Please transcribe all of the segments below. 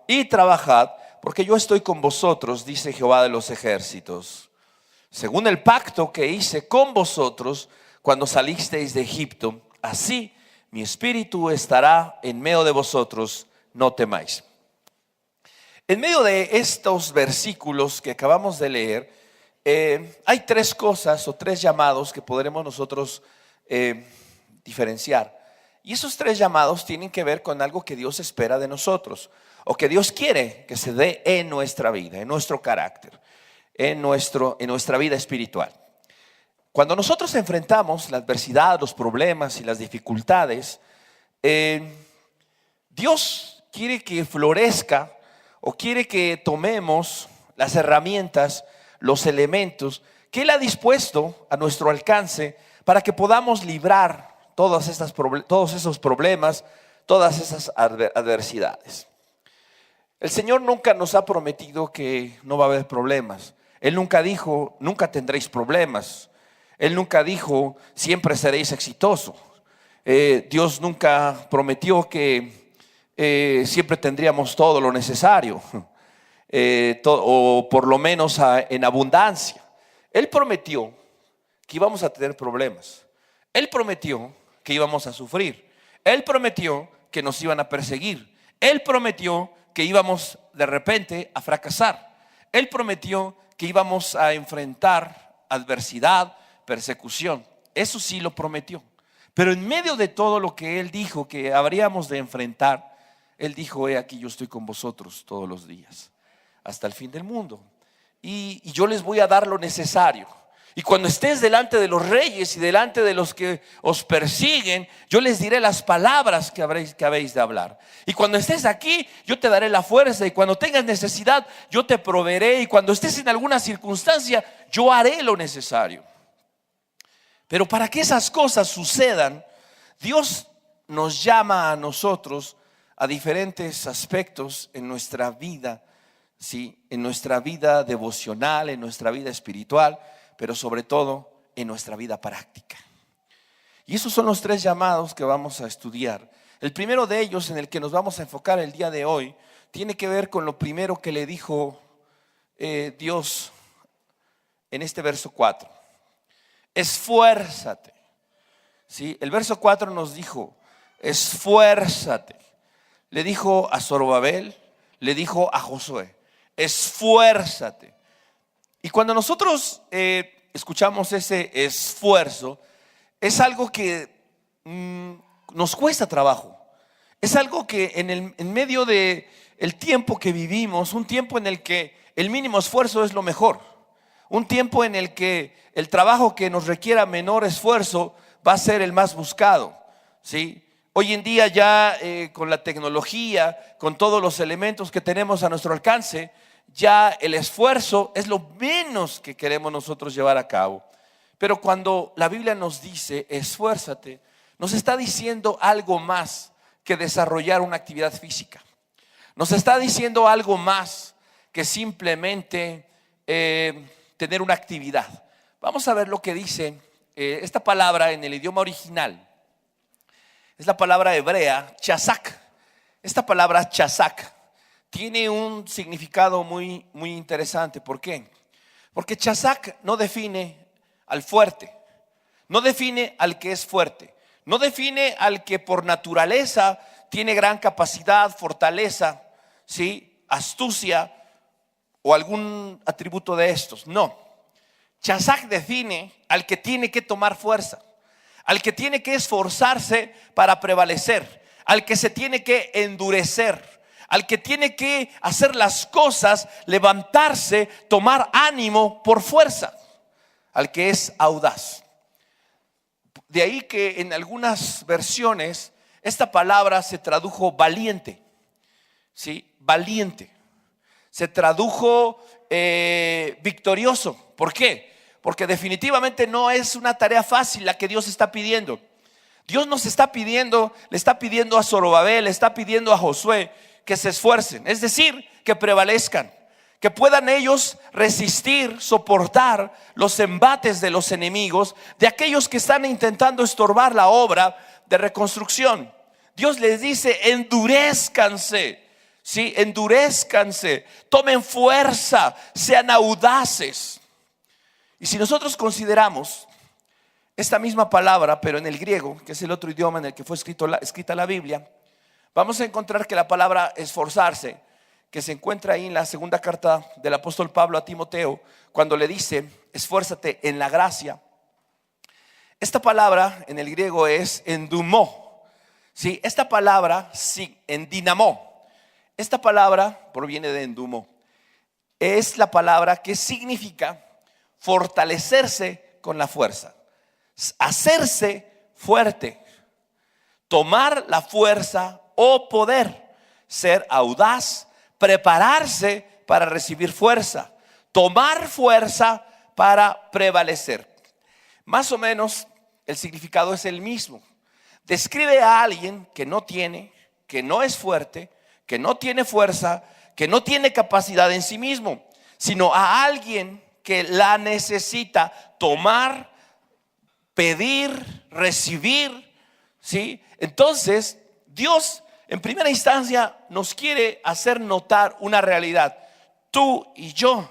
y trabajad, porque yo estoy con vosotros, dice Jehová de los ejércitos, según el pacto que hice con vosotros cuando salisteis de Egipto, así mi espíritu estará en medio de vosotros, no temáis. En medio de estos versículos que acabamos de leer, hay tres cosas o tres llamados que podremos nosotros diferenciar. Y esos tres llamados tienen que ver con algo que Dios espera de nosotros, o que Dios quiere que se dé en nuestra vida, en nuestro carácter, en nuestra vida espiritual. Cuando nosotros enfrentamos la adversidad, los problemas y las dificultades, Dios quiere que florezca, o quiere que tomemos las herramientas, los elementos que Él ha dispuesto a nuestro alcance para que podamos librar todos esos problemas, todas esas adversidades. El Señor nunca nos ha prometido que no va a haber problemas. Él nunca dijo, nunca tendréis problemas. Él nunca dijo, siempre seréis exitosos. Dios nunca prometió que siempre tendríamos todo lo necesario, o por lo menos en abundancia. Él prometió que íbamos a tener problemas. Él prometió que íbamos a sufrir. Él prometió que nos iban a perseguir. Él prometió que íbamos de repente a fracasar. Él prometió que íbamos a enfrentar adversidad, persecución. Eso sí lo prometió. Pero en medio de todo lo que Él dijo que habríamos de enfrentar, Él dijo: he aquí, yo estoy con vosotros todos los días, hasta el fin del mundo. Y yo les voy a dar lo necesario. Y cuando estés delante de los reyes y delante de los que os persiguen, yo les diré las palabras que habéis de hablar. Y cuando estés aquí, yo te daré la fuerza. Y cuando tengas necesidad, yo te proveeré. Y cuando estés en alguna circunstancia, yo haré lo necesario. Pero para que esas cosas sucedan, Dios nos llama a nosotros a diferentes aspectos en nuestra vida, ¿sí? En nuestra vida devocional, en nuestra vida espiritual, pero sobre todo en nuestra vida práctica. Y esos son los tres llamados que vamos a estudiar. El primero de ellos, en el que nos vamos a enfocar el día de hoy, tiene que ver con lo primero que le dijo Dios en este verso 4. Esfuérzate. ¿Sí? El verso 4 nos dijo: esfuérzate. Le dijo a Zorobabel, le dijo a Josué: esfuérzate. Y cuando nosotros escuchamos ese esfuerzo, es algo que nos cuesta trabajo. Es algo que en medio de el tiempo que vivimos, un tiempo en el que el mínimo esfuerzo es lo mejor, un tiempo en el que el trabajo que nos requiera menor esfuerzo va a ser el más buscado, ¿sí? Hoy en día ya con la tecnología, con todos los elementos que tenemos a nuestro alcance, ya el esfuerzo es lo menos que queremos nosotros llevar a cabo. Pero cuando la Biblia nos dice esfuérzate, nos está diciendo algo más que desarrollar una actividad física. Nos está diciendo algo más que simplemente tener una actividad. Vamos a ver lo que dice esta palabra en el idioma original. Es la palabra hebrea chazak. Esta palabra chazak tiene un significado muy, muy interesante. ¿Por qué? Porque chazak no define al fuerte, no define al que es fuerte, no define al que por naturaleza tiene gran capacidad, fortaleza, ¿sí? Astucia o algún atributo de estos. No, chazak define al que tiene que tomar fuerza, al que tiene que esforzarse para prevalecer, al que se tiene que endurecer, al que tiene que hacer las cosas, levantarse, tomar ánimo por fuerza, al que es audaz. De ahí que en algunas versiones esta palabra se tradujo valiente, ¿sí? Valiente. Se tradujo victorioso. ¿Por qué? Porque definitivamente no es una tarea fácil la que Dios está pidiendo. Dios nos está pidiendo, le está pidiendo a Zorobabel, le está pidiendo a Josué que se esfuercen, es decir, que prevalezcan, que puedan ellos resistir, soportar los embates de los enemigos, de aquellos que están intentando estorbar la obra de reconstrucción. Dios les dice: endurezcanse, ¿sí? Endurezcanse, tomen fuerza, sean audaces. Y si nosotros consideramos esta misma palabra, pero en el griego, que es el otro idioma en el que fue escrita la Biblia, vamos a encontrar que la palabra esforzarse, que se encuentra ahí en la segunda carta del apóstol Pablo a Timoteo, cuando le dice, esfuérzate en la gracia. Esta palabra en el griego es endumó. ¿Sí? Esta palabra, sí, endinamó. Esta palabra proviene de endumó. Es la palabra que significa fortalecerse con la fuerza, hacerse fuerte, tomar la fuerza o poder, ser audaz, prepararse para recibir fuerza, tomar fuerza para prevalecer. Más o menos el significado es el mismo. Describe a alguien que no tiene, que no es fuerte, que no tiene fuerza, que no tiene capacidad en sí mismo, sino a alguien que la necesita tomar, pedir, recibir, ¿sí? Entonces, Dios en primera instancia nos quiere hacer notar una realidad. Tú y yo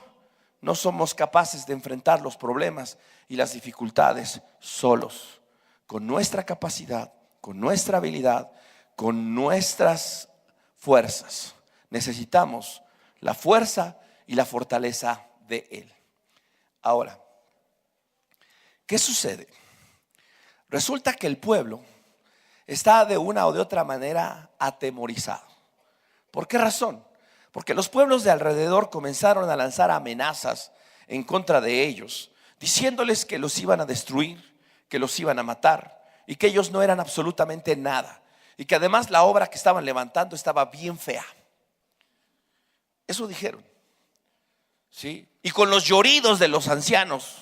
no somos capaces de enfrentar los problemas y las dificultades solos. Con nuestra capacidad, con nuestra habilidad, con nuestras fuerzas. Necesitamos la fuerza y la fortaleza de Él. Ahora, ¿qué sucede? Resulta que el pueblo está de una o de otra manera atemorizado. ¿Por qué razón? Porque los pueblos de alrededor comenzaron a lanzar amenazas en contra de ellos, diciéndoles que los iban a destruir, que los iban a matar y que ellos no eran absolutamente nada, y que además la obra que estaban levantando estaba bien fea. Eso dijeron, ¿sí? Y con los lloridos de los ancianos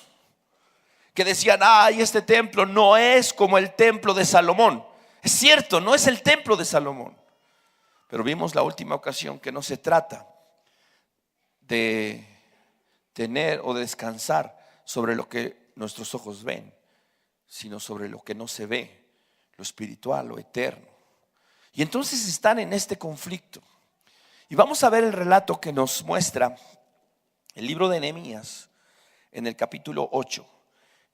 que decían, ay, este templo no es como el templo de Salomón. Es cierto, no es el templo de Salomón, pero vimos la última ocasión que no se trata de tener o de descansar sobre lo que nuestros ojos ven, sino sobre lo que no se ve, lo espiritual, lo eterno. Y entonces están en este conflicto. Y vamos a ver el relato que nos muestra el libro de Nehemías en el capítulo 8.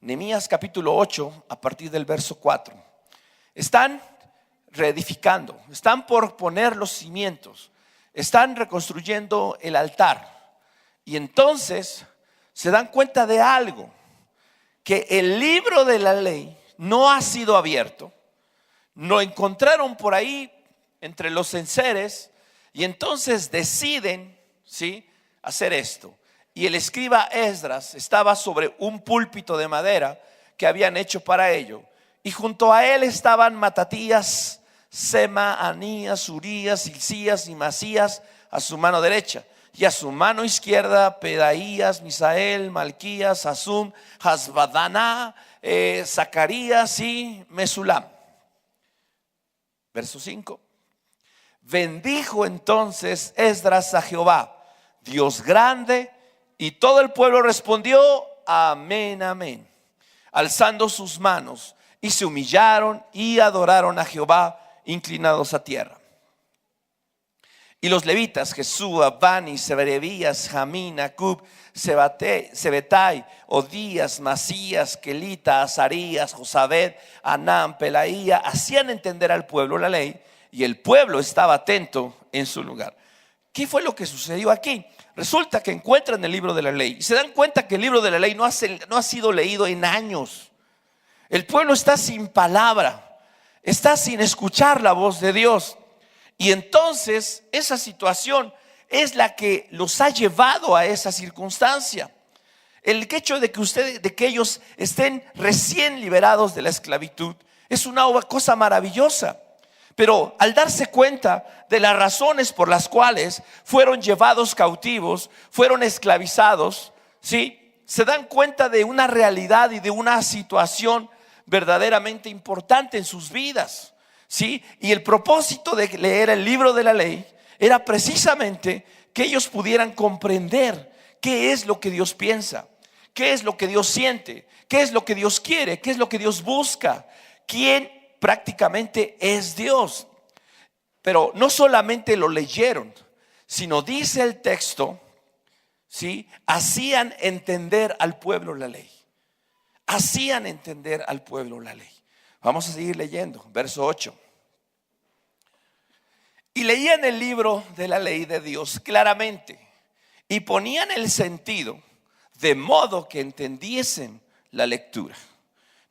Nehemías capítulo 8 a partir del verso 4. Están reedificando, están por poner los cimientos, están reconstruyendo el altar. Y entonces se dan cuenta de algo, que el libro de la ley no ha sido abierto. Lo encontraron por ahí entre los enseres y entonces deciden, ¿sí?, hacer esto. Y el escriba Esdras estaba sobre un púlpito de madera que habían hecho para ello. Y junto a él estaban Matatías, Sema, Anías, Urías, Hilcías y Masías a su mano derecha. Y a su mano izquierda Pedaías, Misael, Malquías, Hasum, Hasbadaná, Zacarías y Mesulam. Verso 5. Bendijo entonces Esdras a Jehová, Dios grande, y todo el pueblo respondió amén, amén, alzando sus manos, y se humillaron y adoraron a Jehová inclinados a tierra. Y los levitas, Jesúa, Bani, Seberebías, Jamín, Acub, Sebetai, Odías, Masías, Kelita, Azarías, Josabed, Anam, Pelaía, hacían entender al pueblo la ley, y el pueblo estaba atento en su lugar. ¿Qué fue lo que sucedió aquí? Resulta que encuentran el libro de la ley y se dan cuenta que el libro de la ley no ha sido leído en años. El pueblo está sin palabra, está sin escuchar la voz de Dios. Y entonces esa situación es la que los ha llevado a esa circunstancia. El hecho de que ellos estén recién liberados de la esclavitud es una cosa maravillosa. Pero al darse cuenta de las razones por las cuales fueron llevados cautivos, fueron esclavizados, ¿sí?, se dan cuenta de una realidad y de una situación verdaderamente importante en sus vidas, ¿sí? Y el propósito de leer el libro de la ley era precisamente que ellos pudieran comprender qué es lo que Dios piensa, qué es lo que Dios siente, qué es lo que Dios quiere, qué es lo que Dios busca, quién prácticamente es Dios. Pero no solamente lo leyeron, sino dice el texto, ¿sí? Hacían entender al pueblo la ley. Hacían entender al pueblo la ley. Vamos a seguir leyendo, verso 8. Y leían el libro de la ley de Dios claramente y ponían el sentido de modo que entendiesen la lectura.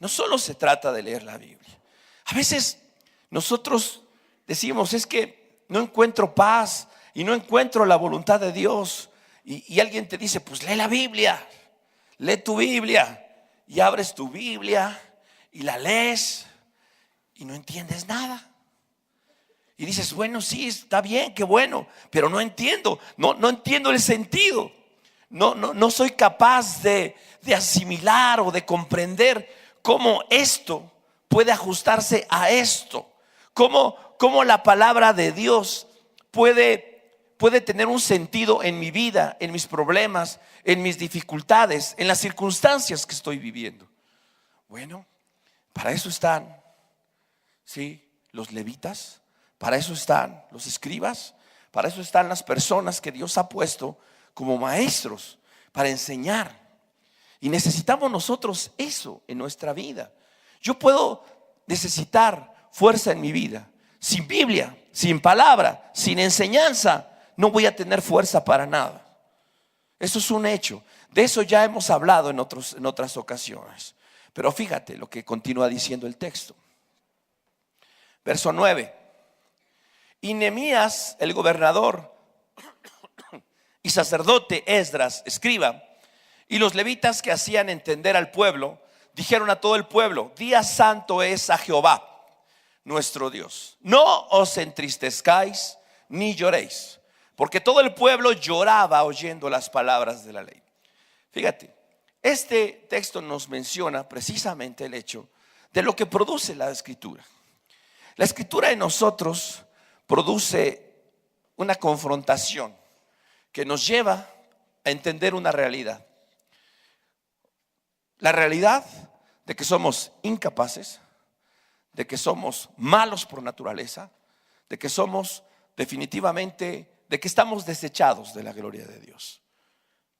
No solo se trata de leer la Biblia. A veces nosotros decimos, es que no encuentro paz y no encuentro la voluntad de Dios. Y alguien te dice, pues lee la Biblia, lee tu Biblia. Y abres tu Biblia y la lees y no entiendes nada. Y dices, bueno, sí, está bien, qué bueno, pero no entiendo, no entiendo el sentido. No soy capaz de asimilar o de comprender cómo esto puede ajustarse a esto. Cómo la palabra de Dios puede tener un sentido en mi vida, en mis problemas, en mis dificultades, en las circunstancias que estoy viviendo. Bueno, para eso están, ¿sí?, los levitas, para eso están los escribas, para eso están las personas que Dios ha puesto como maestros para enseñar. Y necesitamos nosotros eso en nuestra vida. Yo puedo necesitar fuerza en mi vida. Sin Biblia, sin palabra, sin enseñanza, no voy a tener fuerza para nada. Eso es un hecho. De eso ya hemos hablado en otras ocasiones. Pero fíjate lo que continúa diciendo el texto. Verso 9. Y Nehemías, el gobernador, y sacerdote Esdras, escriba, y los levitas que hacían entender al pueblo, dijeron a todo el pueblo: día santo es a Jehová nuestro Dios. No os entristezcáis ni lloréis, porque todo el pueblo lloraba oyendo las palabras de la ley. Fíjate, este texto nos menciona precisamente el hecho de lo que produce la escritura. La escritura en nosotros produce una confrontación que nos lleva a entender una realidad. La realidad de que somos incapaces, de que somos malos por naturaleza, de que somos definitivamente, de que estamos desechados de la gloria de Dios.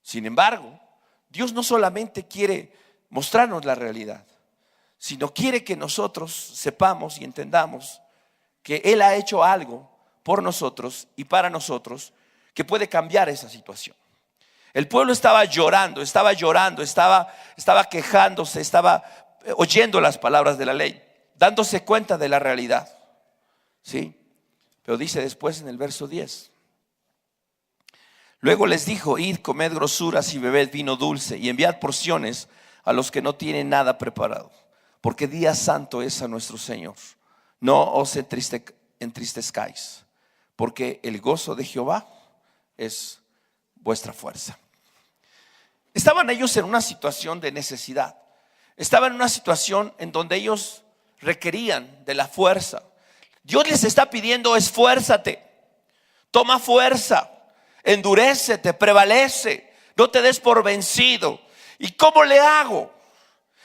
Sin embargo, Dios no solamente quiere mostrarnos la realidad, sino quiere que nosotros sepamos y entendamos que Él ha hecho algo por nosotros y para nosotros que puede cambiar esa situación. El pueblo estaba llorando, estaba quejándose, estaba oyendo las palabras de la ley, dándose cuenta de la realidad. ¿Sí? Pero dice después en el verso 10: luego les dijo: id, comed grosuras y bebed vino dulce y enviad porciones a los que no tienen nada preparado, porque día santo es a nuestro Señor. No os entristezcáis, porque el gozo de Jehová es vuestra fuerza. Estaban ellos en una situación de necesidad. Estaban en una situación en donde ellos requerían de la fuerza. Dios les está pidiendo: esfuérzate, toma fuerza, endurécete, prevalece, no te des por vencido. ¿Y cómo le hago?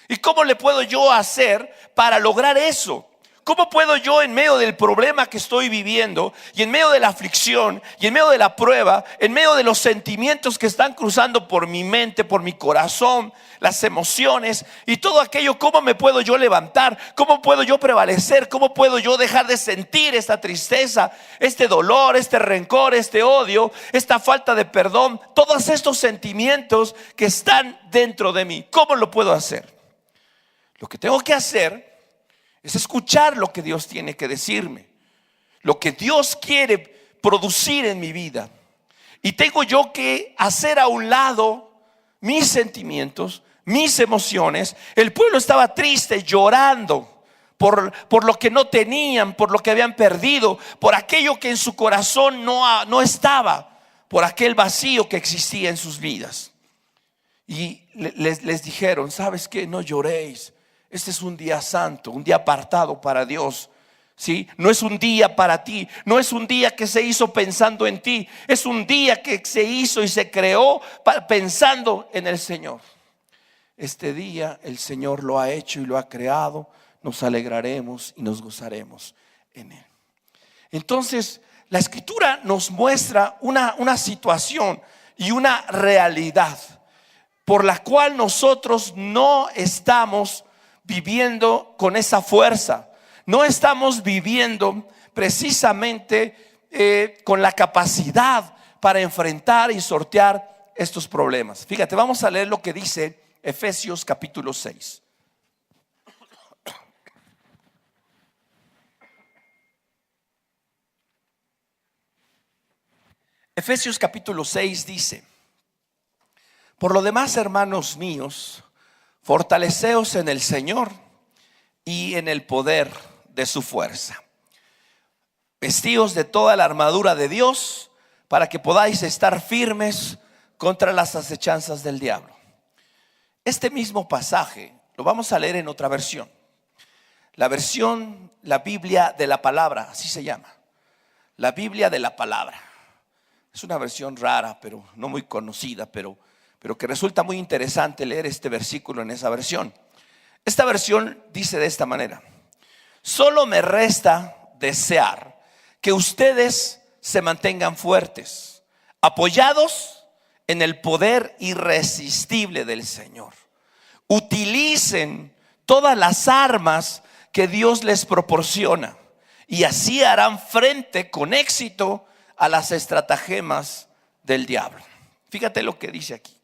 ¿Y cómo le puedo yo hacer para lograr eso? ¿Cómo puedo yo, en medio del problema que estoy viviendo, y en medio de la aflicción, y en medio de la prueba, en medio de los sentimientos que están cruzando por mi mente, por mi corazón, las emociones y todo aquello, cómo me puedo yo levantar? ¿Cómo puedo yo prevalecer? ¿Cómo puedo yo dejar de sentir esta tristeza, este dolor, este rencor, este odio, esta falta de perdón, todos estos sentimientos que están dentro de mí? ¿Cómo lo puedo hacer? Lo que tengo que hacer es escuchar lo que Dios tiene que decirme, lo que Dios quiere producir en mi vida. Y tengo yo que hacer a un lado mis sentimientos, mis emociones. El pueblo estaba triste, llorando por lo que no tenían, por lo que habían perdido, por aquello que en su corazón no estaba, por aquel vacío que existía en sus vidas. Y les dijeron: ¿sabes qué? No lloréis. Este es un día santo, un día apartado para Dios. ¿Sí? No es un día para ti, no es un día que se hizo pensando en ti, es un día que se hizo y se creó pensando en el Señor. Este día el Señor lo ha hecho y lo ha creado, nos alegraremos y nos gozaremos en Él. Entonces La escritura nos muestra una situación y una realidad por la cual nosotros no estamos viviendo con esa fuerza, no estamos viviendo precisamente con la capacidad para enfrentar y sortear estos problemas. Fíjate, vamos a leer lo que dice Efesios capítulo 6. Efesios capítulo 6 dice: por lo demás, hermanos míos, fortaleceos en el Señor y en el poder de su fuerza. Vestíos de toda la armadura de Dios para que podáis estar firmes contra las acechanzas del diablo. Este mismo pasaje lo vamos a leer en otra versión. La Biblia de la palabra, así se llama. La Biblia de la palabra. Es una versión rara, pero no muy conocida, pero que resulta muy interesante leer este versículo en esa versión. Esta versión dice de esta manera: solo me resta desear que ustedes se mantengan fuertes, apoyados en el poder irresistible del Señor. Utilicen todas las armas que Dios les proporciona y así harán frente con éxito a las estratagemas del diablo. Fíjate lo que dice aquí.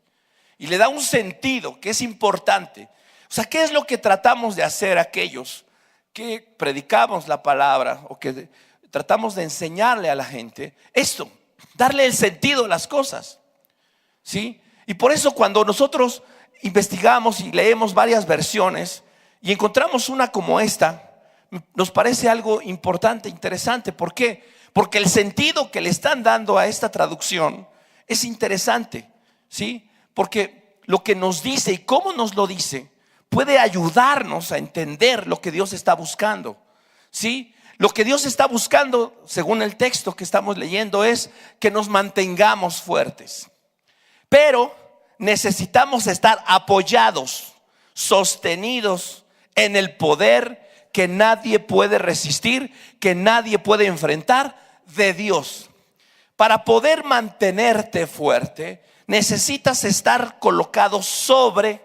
Y le da un sentido que es importante. O sea, ¿qué es lo que tratamos de hacer aquellos que predicamos la palabra o que tratamos de enseñarle a la gente? Esto, darle el sentido a las cosas, ¿sí? Y por eso cuando nosotros investigamos y leemos varias versiones y encontramos una como esta, nos parece algo importante, interesante. ¿Por qué? Porque el sentido que le están dando a esta traducción es interesante, ¿sí? Porque lo que nos dice y cómo nos lo dice puede ayudarnos a entender lo que Dios está buscando, ¿sí? Lo que Dios está buscando, según el texto que estamos leyendo, es que nos mantengamos fuertes. Pero necesitamos estar apoyados, sostenidos en el poder que nadie puede resistir, que nadie puede enfrentar, de Dios. Para poder mantenerte fuerte, necesitas estar colocado sobre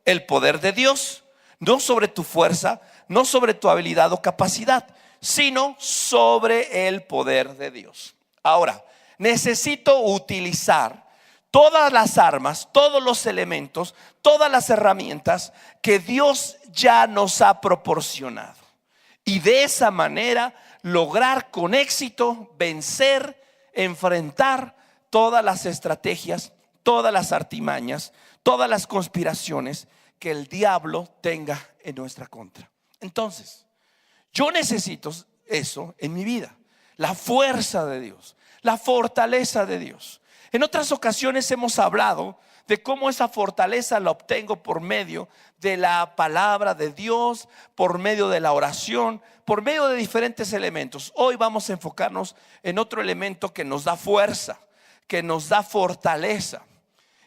el poder de Dios, no sobre tu fuerza, no sobre tu habilidad o capacidad, sino sobre el poder de Dios. Ahora, necesito utilizar todas las armas, todos los elementos, todas las herramientas que Dios ya nos ha proporcionado. Y de esa manera lograr con éxito vencer, enfrentar todas las estrategias, todas las artimañas, todas las conspiraciones que el diablo tenga en nuestra contra. Entonces, yo necesito eso en mi vida: la fuerza de Dios, la fortaleza de Dios. En otras ocasiones hemos hablado de cómo esa fortaleza la obtengo por medio de la palabra de Dios, por medio de la oración, por medio de diferentes elementos. Hoy vamos a enfocarnos en otro elemento que nos da fuerza, que nos da fortaleza,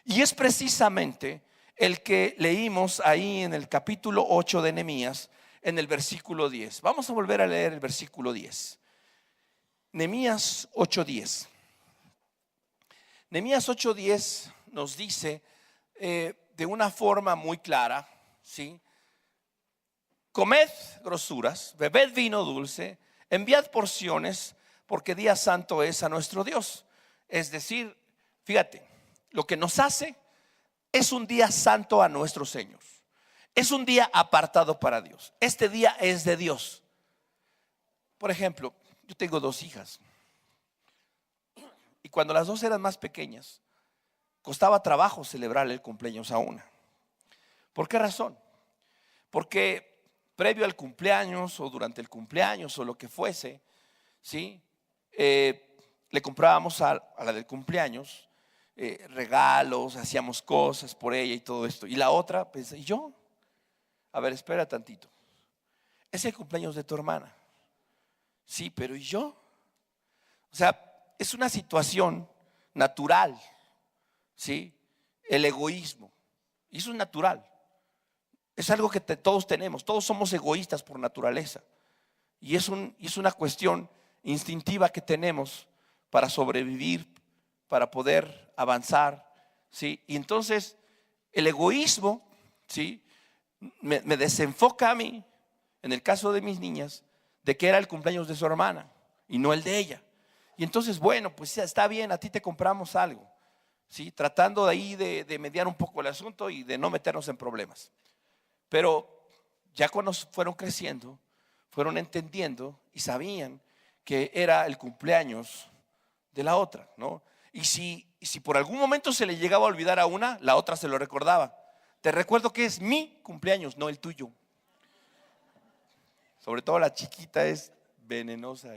y es precisamente el que leímos ahí en el capítulo 8 de Nehemías, en el versículo 10. Vamos a volver a leer el versículo 10. Nehemías 8:10. Nehemías 8:10 nos dice de una forma muy clara, ¿sí? Comed grosuras, bebed vino dulce, enviad porciones, porque día santo es a nuestro Dios. Es decir, fíjate, lo que nos hace es un día santo a nuestro Señor. Es un día apartado para Dios. Este día es de Dios. Por ejemplo, yo tengo 2 hijas, y cuando las 2 eran más pequeñas, costaba trabajo celebrarle el cumpleaños a una. ¿Por qué razón? Porque previo al cumpleaños o durante el cumpleaños o lo que fuese, ¿sí? Le comprábamos a la del cumpleaños regalos, hacíamos cosas por ella y todo esto. Y la otra, pues, ¿y yo? A ver, espera tantito. Es el cumpleaños de tu hermana. Sí, pero ¿y yo? O sea, es una situación natural, ¿sí? El egoísmo. Y eso es natural. Es algo que todos tenemos. Todos somos egoístas por naturaleza. Y es una cuestión instintiva que tenemos para sobrevivir, para poder avanzar, ¿sí? Y entonces el egoísmo, ¿sí?, me desenfoca a mí, en el caso de mis niñas, de que era el cumpleaños de su hermana y no el de ella. Y entonces, bueno, pues está bien, a ti te compramos algo, ¿sí?, tratando de ahí de mediar un poco el asunto y de no meternos en problemas. Pero ya cuando fueron creciendo, fueron entendiendo y sabían que era el cumpleaños de la otra, ¿no? Y si por algún momento se le llegaba a olvidar a una, la otra se lo recordaba. Te recuerdo que es mi cumpleaños, no el tuyo. Sobre todo la chiquita es venenosa.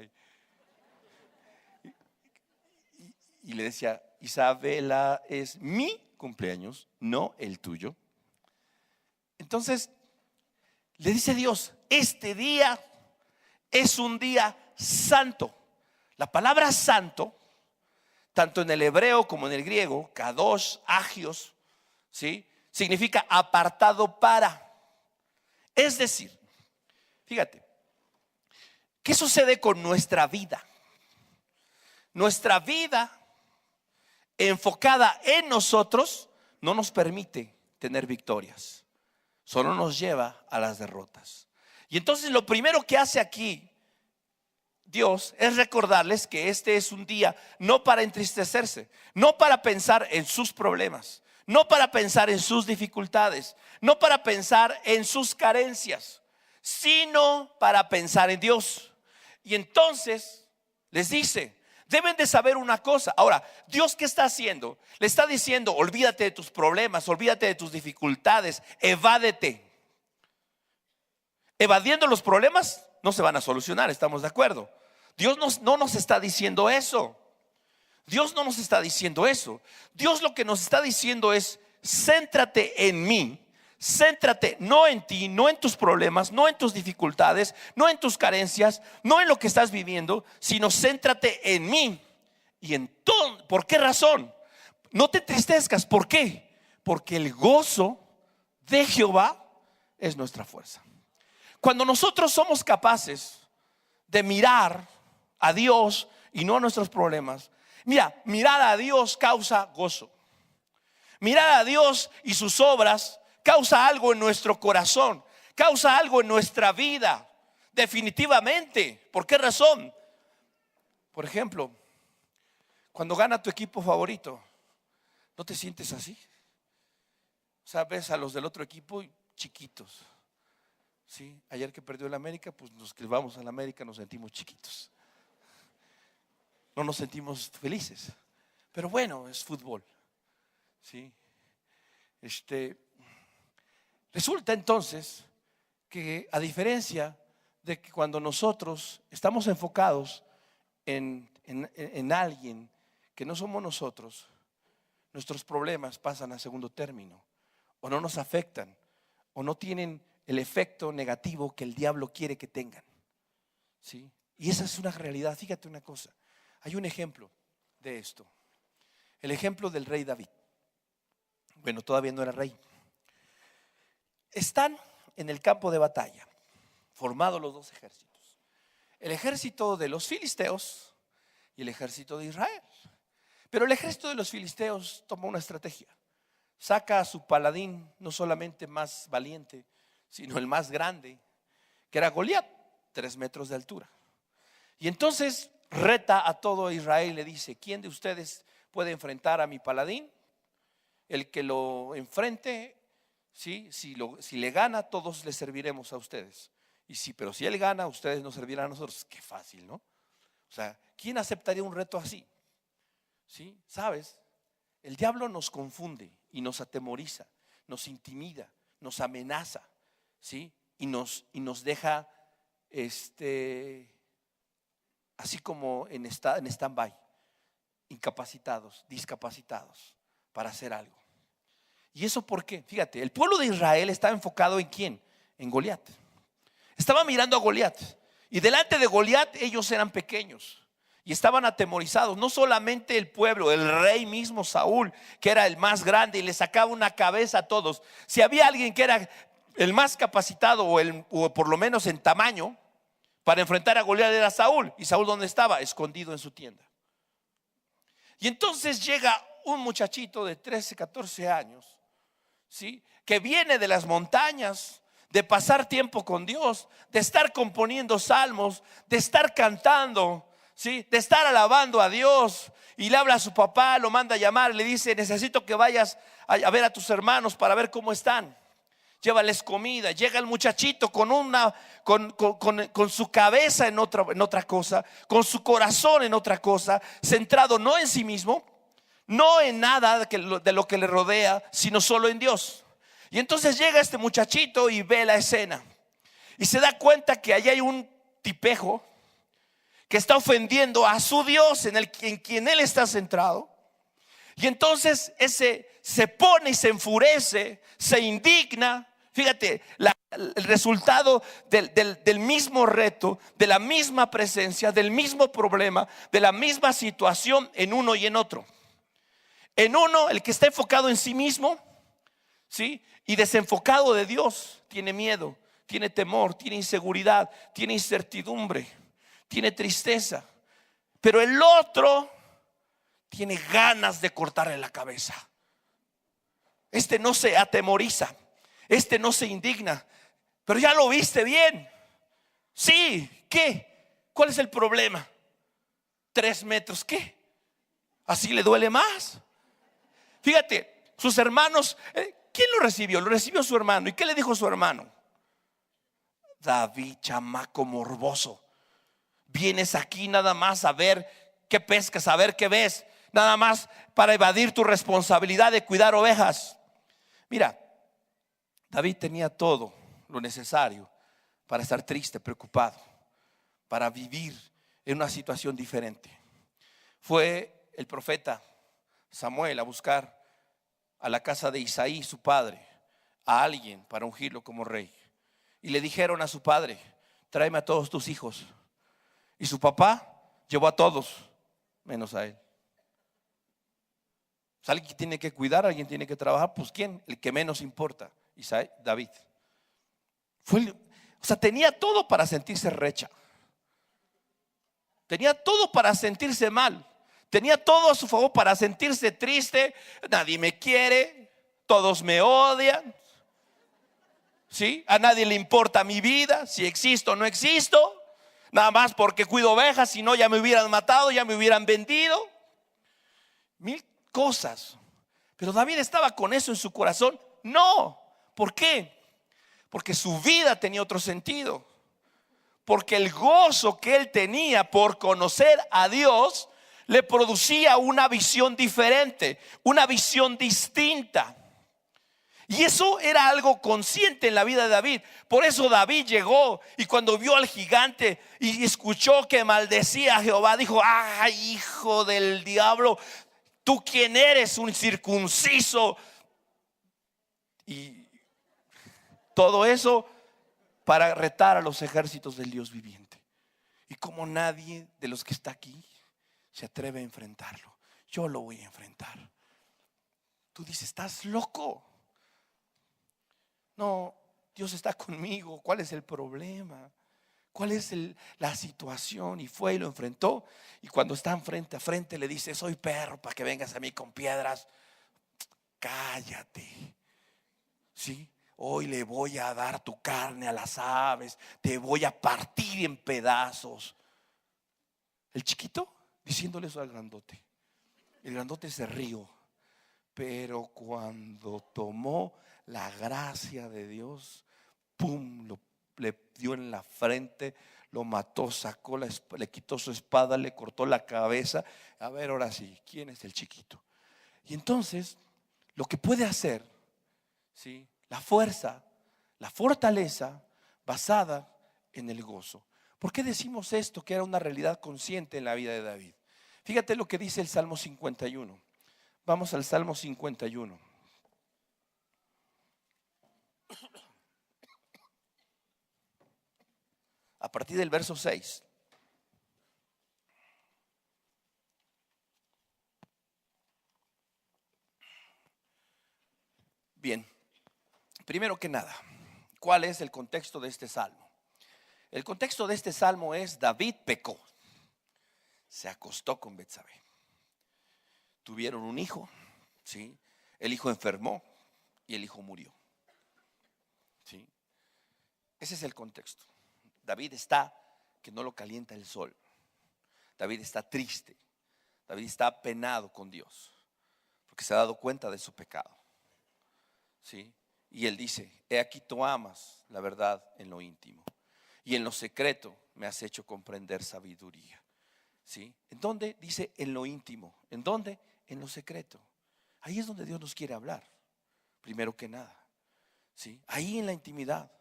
Y le decía, Isabela, es mi cumpleaños, no el tuyo. Entonces le dice Dios, este día es un día santo. La palabra santo, tanto en el hebreo como en el griego, kadosh, agios, ¿sí?, significa apartado para. Es decir, fíjate, ¿qué sucede con nuestra vida? Nuestra vida enfocada en nosotros no nos permite tener victorias, solo nos lleva a las derrotas. Y entonces lo primero que hace aquí Dios es recordarles que este es un día no para entristecerse, no para pensar en sus problemas, no para pensar en sus dificultades, no para pensar en sus carencias, sino para pensar en Dios. Y entonces les dice, deben de saber una cosa. Ahora, Dios, ¿qué está haciendo? Le está diciendo, olvídate de tus problemas, olvídate de tus dificultades, evádete. Evadiendo los problemas no se van a solucionar, ¿estamos de acuerdo? Dios no nos está diciendo eso. Dios no nos está diciendo eso. Dios lo que nos está diciendo es, céntrate en mí. Céntrate no en ti, no en tus problemas, no en tus dificultades, no en tus carencias, no en lo que estás viviendo, sino céntrate en mí. Y entonces, ¿por qué razón? No te entristezcas. ¿Por qué? Porque el gozo de Jehová es nuestra fuerza. Cuando nosotros somos capaces de mirar a Dios y no a nuestros problemas, mira, mirar a Dios causa gozo. Mirar a Dios y sus obras causa algo en nuestro corazón, causa algo en nuestra vida, definitivamente. ¿Por qué razón? Por ejemplo, cuando gana tu equipo favorito, ¿no te sientes así? O sea, ves a los del otro equipo chiquitos. Sí, ayer que perdió el América, pues los que vamos al América nos sentimos chiquitos. No nos sentimos felices. Pero bueno, es fútbol. Sí. Resulta entonces que, a diferencia de que cuando nosotros estamos enfocados en alguien que no somos nosotros, nuestros problemas pasan a segundo término, o no nos afectan, o no tienen el efecto negativo que el diablo quiere que tengan. ¿Sí? Y esa es una realidad. Fíjate una cosa, hay un ejemplo de esto, el ejemplo del rey David. Bueno, todavía no era rey. Están en el campo de batalla, formados los dos ejércitos, el ejército de los filisteos y el ejército de Israel. Pero el ejército de los filisteos toma una estrategia, saca a su paladín no solamente más valiente, sino el más grande, que era Goliat, 3 metros de altura. Y entonces reta a todo Israel y le dice, ¿quién de ustedes puede enfrentar a mi paladín? El que lo enfrente, ¿sí? Si le gana, todos le serviremos a ustedes. Pero si él gana, ustedes nos servirán a nosotros. Qué fácil, ¿no? O sea, ¿quién aceptaría un reto así? ¿Sí? ¿Sabes? El diablo nos confunde y nos atemoriza, nos intimida, nos amenaza, ¿sí? Y nos deja así como en stand-by, incapacitados, discapacitados para hacer algo. ¿Y eso por qué? Fíjate, el pueblo de Israel estaba enfocado ¿en quién? En Goliat. Estaba mirando a Goliat, y delante de Goliat ellos eran pequeños y estaban atemorizados. No solamente el pueblo, el rey mismo Saúl, que era el más grande y le sacaba una cabeza a todos. Si había alguien que era el más capacitado o por lo menos en tamaño para enfrentar a Goliat, era Saúl. ¿Y Saúl dónde estaba? Escondido en su tienda. Y entonces llega un muchachito de 13, 14 años, ¿sí? Que viene de las montañas, de pasar tiempo con Dios, de estar componiendo salmos, de estar cantando, ¿sí? De estar alabando a Dios. Y le habla a su papá, lo manda a llamar, le dice: necesito que vayas a ver a tus hermanos para ver cómo están. Llévales comida. Llega el muchachito con su cabeza en otra cosa, con su corazón en otra cosa, centrado no en sí mismo, no en nada de lo que le rodea, sino solo en Dios. Y entonces llega este muchachito y ve la escena y se da cuenta que allá hay un tipejo que está ofendiendo a su Dios, en quien él está centrado. Y entonces ese se pone y se enfurece, se indigna. Fíjate, el resultado del mismo reto, de la misma presencia, del mismo problema, de la misma situación en uno y en otro. En uno, el que está enfocado en sí mismo, ¿sí? Y desenfocado de Dios, tiene miedo, tiene temor, tiene inseguridad, tiene incertidumbre, tiene tristeza. Pero el otro tiene ganas de cortarle la cabeza. Este no se atemoriza, este no se indigna. Pero ya lo viste bien. Sí, ¿qué? ¿Cuál es el problema? 3 metros, ¿qué? Así le duele más. Fíjate, sus hermanos, ¿quién lo recibió? Lo recibió su hermano. ¿Y qué le dijo su hermano? David, chamaco morboso, vienes aquí nada más a ver qué pescas, a ver qué ves, nada más para evadir tu responsabilidad de cuidar ovejas. Mira, David tenía todo lo necesario para estar triste, preocupado, para vivir en una situación diferente. Fue el profeta Samuel a buscar a la casa de Isaí, su padre, a alguien para ungirlo como rey. Y le dijeron a su padre: tráeme a todos tus hijos. Y su papá llevó a todos menos a él. Pues alguien tiene que cuidar, alguien tiene que trabajar. Pues ¿quién? El que menos importa, Isaí, David. O sea, tenía todo para sentirse recha. Tenía todo para sentirse mal. Tenía todo a su favor para sentirse triste. Nadie me quiere, todos me odian, ¿sí? A nadie le importa mi vida, si existo o no existo. Nada más porque cuido ovejas, si no ya me hubieran matado, ya me hubieran vendido. Mil cosas. Pero David estaba con eso en su corazón. No. ¿Por qué? Porque su vida tenía otro sentido. Porque el gozo que él tenía por conocer a Dios le producía una visión diferente, una visión distinta. Y eso era algo consciente en la vida de David. Por eso David llegó y cuando vio al gigante y escuchó que maldecía a Jehová, dijo: ¡ay, hijo del diablo! ¿Tú quién eres? Un circunciso. Y todo eso para retar a los ejércitos del Dios viviente. Y como nadie de los que está aquí se atreve a enfrentarlo, yo lo voy a enfrentar. Tú dices: estás loco. No, Dios está conmigo. ¿Cuál es el problema? ¿Cuál es la situación? Y fue y lo enfrentó. Y cuando están frente a frente le dice: soy perro para que vengas a mí con piedras. Cállate. ¿Sí? Hoy le voy a dar tu carne a las aves, te voy a partir en pedazos. El chiquito diciéndole eso al grandote. El grandote se rió. Pero cuando tomó la gracia de Dios, pum, le dio en la frente, lo mató, sacó le quitó su espada, le cortó la cabeza. A ver, ahora sí, ¿quién es el chiquito? Y entonces lo que puede hacer, ¿sí? La fuerza, la fortaleza basada en el gozo. ¿Por qué decimos esto? Que era una realidad consciente en la vida de David. Fíjate lo que dice el Salmo 51. Vamos al Salmo 51. A partir del verso 6. Bien, primero que nada, ¿cuál es el contexto de este salmo? El contexto de este salmo es: David pecó, se acostó con Betsabé. tuvieron un hijo, ¿sí? El hijo enfermó y el hijo murió, ¿sí? Ese es el contexto. David está que no lo calienta el sol. David está triste. David está apenado con Dios porque se ha dado cuenta de su pecado, ¿sí? Y él dice: he aquí tú amas la verdad en lo íntimo, y en lo secreto me has hecho comprender sabiduría, ¿sí? ¿En dónde? Dice en lo íntimo. ¿En dónde? En lo secreto. Ahí es donde Dios nos quiere hablar, primero que nada, ¿sí? Ahí en la intimidad.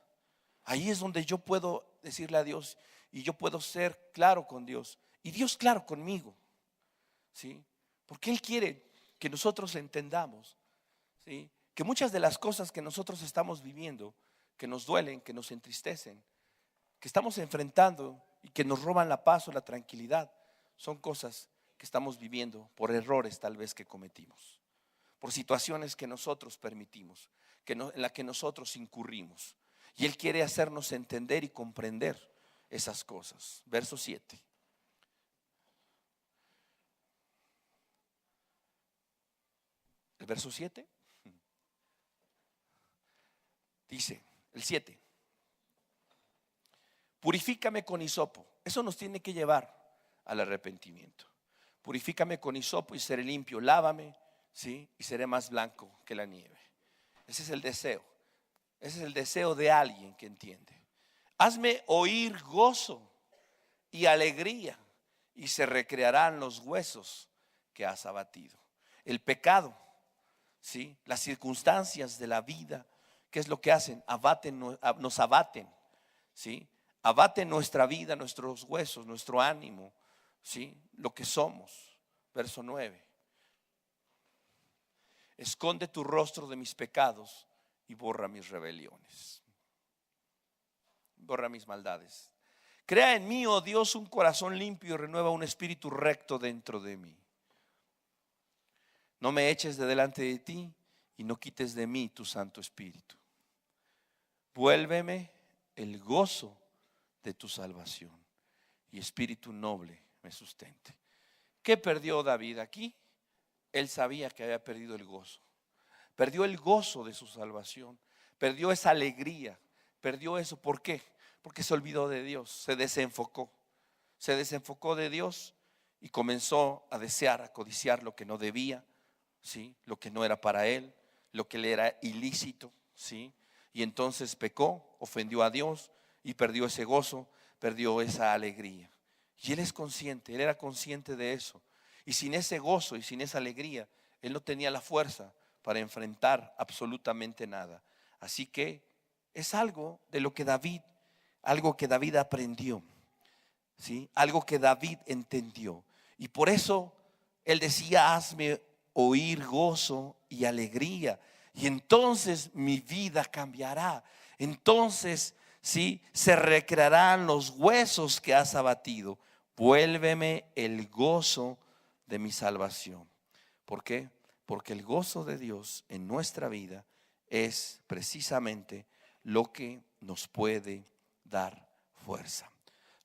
Ahí es donde yo puedo decirle a Dios y yo puedo ser claro con Dios y Dios claro conmigo, ¿sí? Porque Él quiere que nosotros entendamos, ¿sí? Que muchas de las cosas que nosotros estamos viviendo, que nos duelen, que nos entristecen, que estamos enfrentando y que nos roban la paz o la tranquilidad, son cosas que estamos viviendo por errores tal vez que cometimos, por situaciones que nosotros permitimos, en las que nosotros incurrimos. Y Él quiere hacernos entender y comprender esas cosas. Verso 7. El verso 7 dice, el 7: purifícame con hisopo. Eso nos tiene que llevar al arrepentimiento. Purifícame con hisopo y seré limpio. Lávame, ¿sí? Y seré más blanco que la nieve. Ese es el deseo. Ese es el deseo de alguien que entiende. Hazme oír gozo y alegría, y se recrearán los huesos que has abatido. El pecado, ¿sí? Las circunstancias de la vida, ¿qué es lo que hacen? Nos abaten, ¿sí? Abaten nuestra vida, nuestros huesos, nuestro ánimo, ¿sí? Lo que somos. Verso 9: esconde tu rostro de mis pecados y borra mis rebeliones. Borra mis maldades. Crea en mí, oh Dios, un corazón limpio y renueva un espíritu recto dentro de mí. No me eches de delante de ti y no quites de mí tu Santo Espíritu. Vuélveme el gozo de tu salvación y espíritu noble me sustente. ¿Qué perdió David aquí? Él sabía que había perdido el gozo. Perdió el gozo de su salvación. Perdió esa alegría. Perdió eso. ¿Por qué? Porque se olvidó de Dios. Se desenfocó. Se desenfocó de Dios y comenzó a desear, a codiciar lo que no debía, ¿sí? Lo que no era para él, lo que le era ilícito, ¿sí? Y entonces pecó, ofendió a Dios y perdió ese gozo, perdió esa alegría. Y él es consciente, él era consciente de eso. Y sin ese gozo y sin esa alegría, él no tenía la fuerza para enfrentar absolutamente nada. Así que es algo de lo que algo que David aprendió, ¿sí? Algo que David entendió. Y por eso él decía: hazme oír gozo y alegría, y entonces mi vida cambiará. Entonces, ¿sí? Se recrearán los huesos que has abatido. Vuélveme el gozo de mi salvación. ¿Por qué? Porque el gozo de Dios en nuestra vida es precisamente lo que nos puede dar fuerza.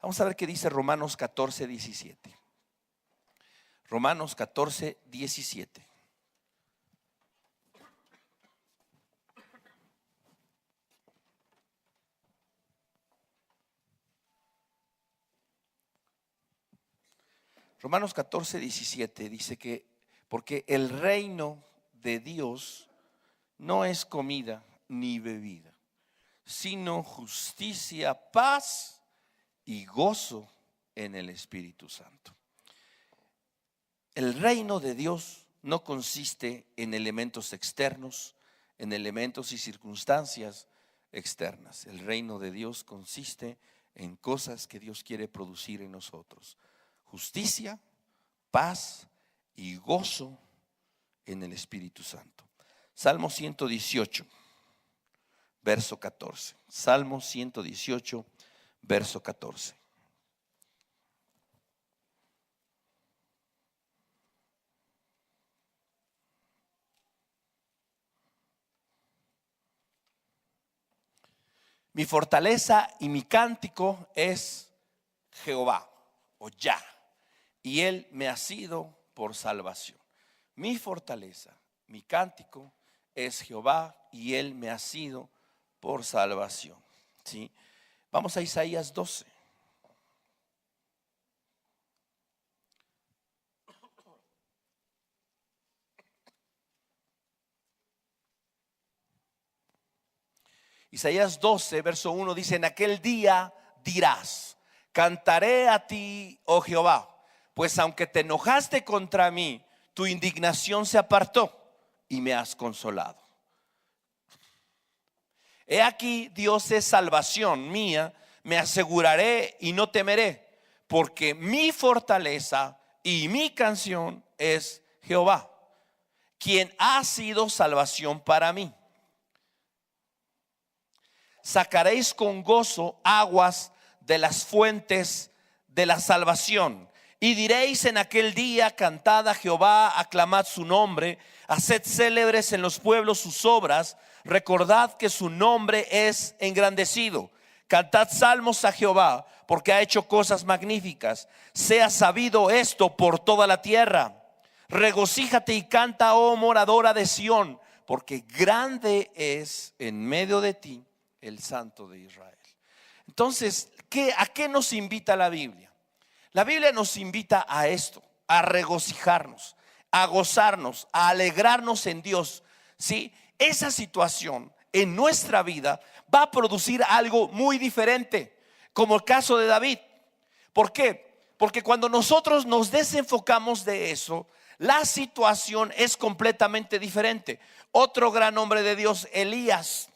Vamos a ver qué dice Romanos 14, 17. Romanos 14, 17. Romanos 14, 17 dice que porque el reino de Dios no es comida ni bebida, sino justicia, paz y gozo en el Espíritu Santo. El reino de Dios no consiste en elementos externos, en elementos y circunstancias externas. El reino de Dios consiste en cosas que Dios quiere producir en nosotros: justicia, paz y gozo en el Espíritu Santo. Salmo 118, verso 14. Salmo 118, verso 14. Mi fortaleza y mi cántico es Jehová, o Yah, y Él me ha sido por salvación. mi fortaleza, mi cántico es Jehová, y Él me ha sido por salvación. ¿Sí? Vamos a Isaías 12. Isaías 12, verso 1 dice: en aquel día dirás, cantaré a ti, oh Jehová, pues aunque te enojaste contra mí, tu indignación se apartó y me has consolado. He aquí, Dios es salvación mía, me aseguraré y no temeré, porque mi fortaleza y mi canción es Jehová, quien ha sido salvación para mí. Sacaréis con gozo aguas de las fuentes de la salvación, y diréis en aquel día: cantad a Jehová, aclamad su nombre, haced célebres en los pueblos sus obras, recordad que su nombre es engrandecido. Cantad salmos a Jehová, porque ha hecho cosas magníficas. Sea sabido esto por toda la tierra. Regocíjate y canta, oh moradora de Sión, porque grande es en medio de ti el Santo de Israel. Entonces, ¿a qué nos invita la Biblia? La Biblia nos invita a esto, a regocijarnos, a gozarnos, a alegrarnos en Dios. ¿Sí? Esa situación en nuestra vida va a producir algo muy diferente, como el caso de David. ¿Por qué? Porque cuando nosotros nos desenfocamos de eso, la situación es completamente diferente. Otro gran hombre de Dios, Elías.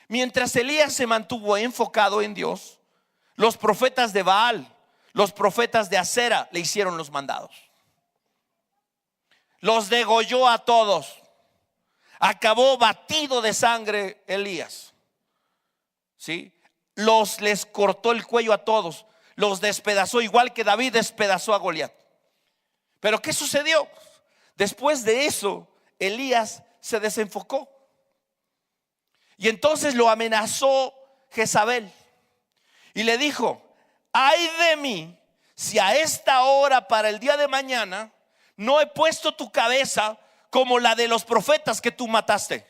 Mientras Elías se mantuvo enfocado en Dios, los profetas de Baal, los profetas de Acera le hicieron los mandados. Los degolló a todos. Acabó batido de sangre Elías. ¿Sí? Les cortó el cuello a todos. Los despedazó, igual que David despedazó a Goliat. Pero ¿qué sucedió? Después de eso, Elías se desenfocó. Y entonces lo amenazó Jezabel y le dijo: ay de mí, si a esta hora para el día de mañana no he puesto tu cabeza como la de los profetas que tú mataste.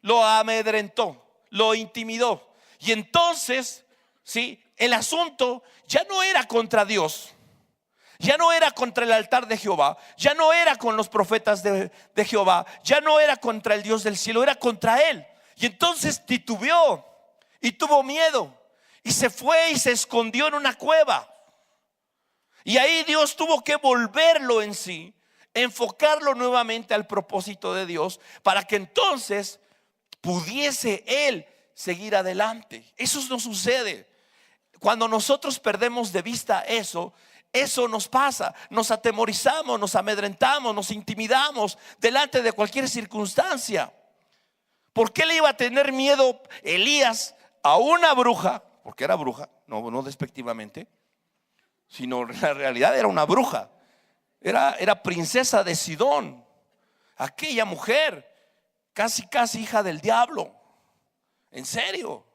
Lo amedrentó, lo intimidó. Y entonces, ¿sí? El asunto ya no era contra Dios, ya no era contra el altar de Jehová, ya no era con los profetas de Jehová, ya no era contra el Dios del cielo, era contra él. Y entonces titubeó y tuvo miedo y se fue y se escondió en una cueva. Y ahí Dios tuvo que volverlo en sí, enfocarlo nuevamente al propósito de Dios, para que entonces pudiese él seguir adelante. Eso no sucede. Cuando nosotros perdemos de vista eso nos pasa. Nos atemorizamos, nos amedrentamos, nos intimidamos delante de cualquier circunstancia. ¿Por qué le iba a tener miedo Elías a una bruja? Porque era bruja, no despectivamente, sino en la realidad era una bruja. Era princesa de Sidón, aquella mujer casi hija del diablo. En serio,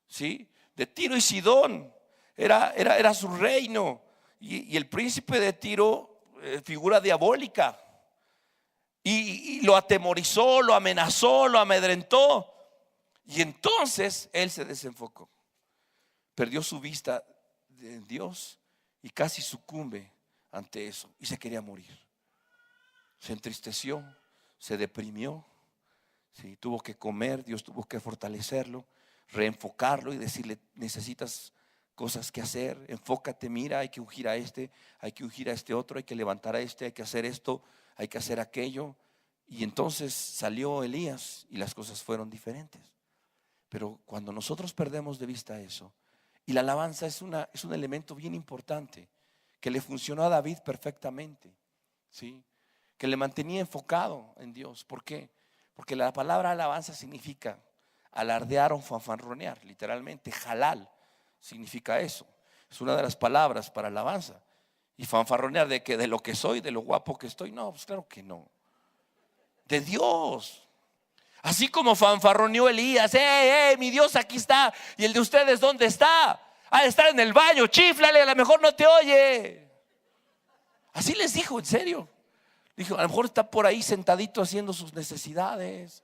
¿sí? De Tiro y Sidón era su reino. Y el príncipe de Tiro, figura diabólica. Y lo atemorizó, lo amenazó, lo amedrentó. Y entonces él se desenfocó, perdió su vista de Dios y casi sucumbe ante eso, y se quería morir. Se entristeció, se deprimió, ¿sí? Tuvo que comer, Dios tuvo que fortalecerlo, reenfocarlo y decirle: necesitas cosas que hacer, enfócate, mira, hay que ungir a este, hay que ungir a este otro, hay que levantar a este, hay que hacer esto, hay que hacer aquello. Y entonces salió Elías y las cosas fueron diferentes. Pero cuando nosotros perdemos de vista eso, y la alabanza es un elemento bien importante que le funcionó a David perfectamente, ¿sí? Que le mantenía enfocado en Dios. ¿Por qué? Porque la palabra alabanza significa alardear o fanfarronear, literalmente. Jalal significa eso. Es una de las palabras para alabanza. Y fanfarronear de lo que soy, de lo guapo que estoy. No, pues claro que no. De Dios. Así como fanfarroneó Elías: mi Dios aquí está. ¿Y el de ustedes dónde está? Ha de estar en el baño, chíflale, a lo mejor no te oye. Así les dijo, en serio. Dijo, a lo mejor está por ahí sentadito haciendo sus necesidades.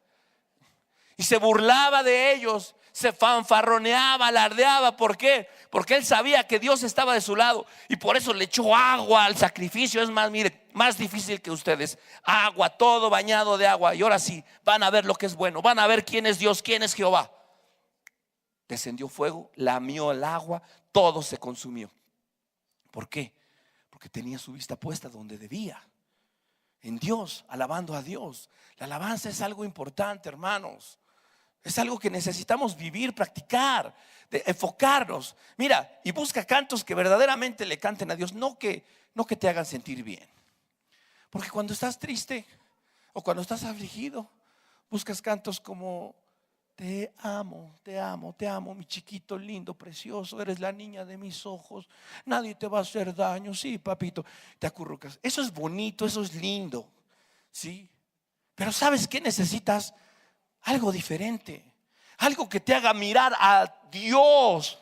Y se burlaba de ellos, se fanfarroneaba, alardeaba. ¿Por qué? Porque él sabía que Dios estaba de su lado y por eso le echó agua al sacrificio. Es más, mire, más difícil que ustedes. Agua, todo bañado de agua. Y ahora sí, van a ver lo que es bueno. Van a ver quién es Dios, quién es Jehová. Descendió fuego, lamió el agua, todo se consumió. ¿Por qué? Porque tenía su vista puesta donde debía, en Dios, alabando a Dios. La alabanza es algo importante, hermanos. Es algo que necesitamos vivir, practicar, enfocarnos. Mira, y busca cantos que verdaderamente le canten a Dios, no que te hagan sentir bien. Porque cuando estás triste o cuando estás afligido, buscas cantos como: te amo, te amo, te amo, mi chiquito lindo, precioso, eres la niña de mis ojos, nadie te va a hacer daño. Sí, papito, te acurrucas. Eso es bonito, eso es lindo, ¿sí? Pero ¿sabes qué necesitas? Algo diferente, algo que te haga mirar a Dios,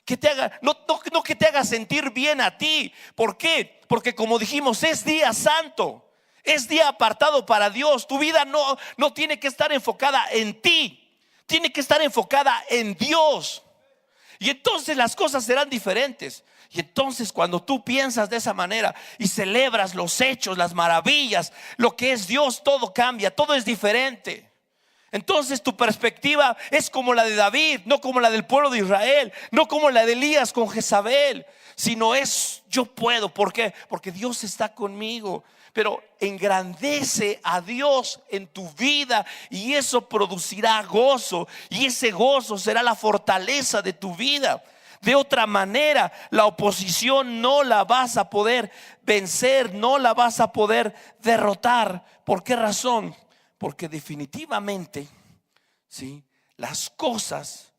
que te haga, no que te haga sentir bien a ti. ¿Por qué? Porque como dijimos, es día santo, es día apartado para Dios. Tu vida no tiene que estar enfocada en ti, tiene que estar enfocada en Dios. Y entonces las cosas serán diferentes. Y entonces cuando tú piensas de esa manera y celebras los hechos, las maravillas, lo que es Dios, todo cambia, todo es diferente. Entonces tu perspectiva es como la de David, no como la del pueblo de Israel, no como la de Elías con Jezabel, sino es: yo puedo. ¿Por qué? Porque Dios está conmigo. Pero engrandece a Dios en tu vida y eso producirá gozo, y ese gozo será la fortaleza de tu vida. De otra manera, la oposición no la vas a poder vencer, no la vas a poder derrotar. ¿Por qué razón? Porque definitivamente, ¿sí?, las cosas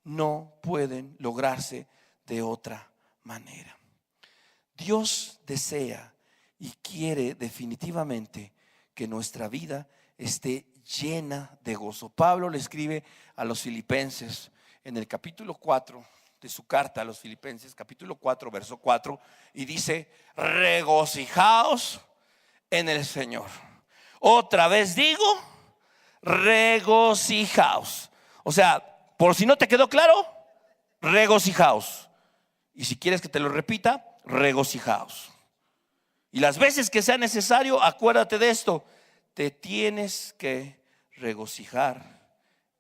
no pueden lograrse de otra manera. Dios desea y quiere definitivamente que nuestra vida esté llena de gozo. Pablo le escribe a los filipenses en el capítulo 4 de su carta a los filipenses, capítulo 4, verso 4, y dice: regocijaos en el Señor. Otra vez digo, regocijaos. O sea, por si no te quedó claro, regocijaos. Y si quieres que te lo repita, regocijaos. Y las veces que sea necesario, acuérdate de esto: te tienes que regocijar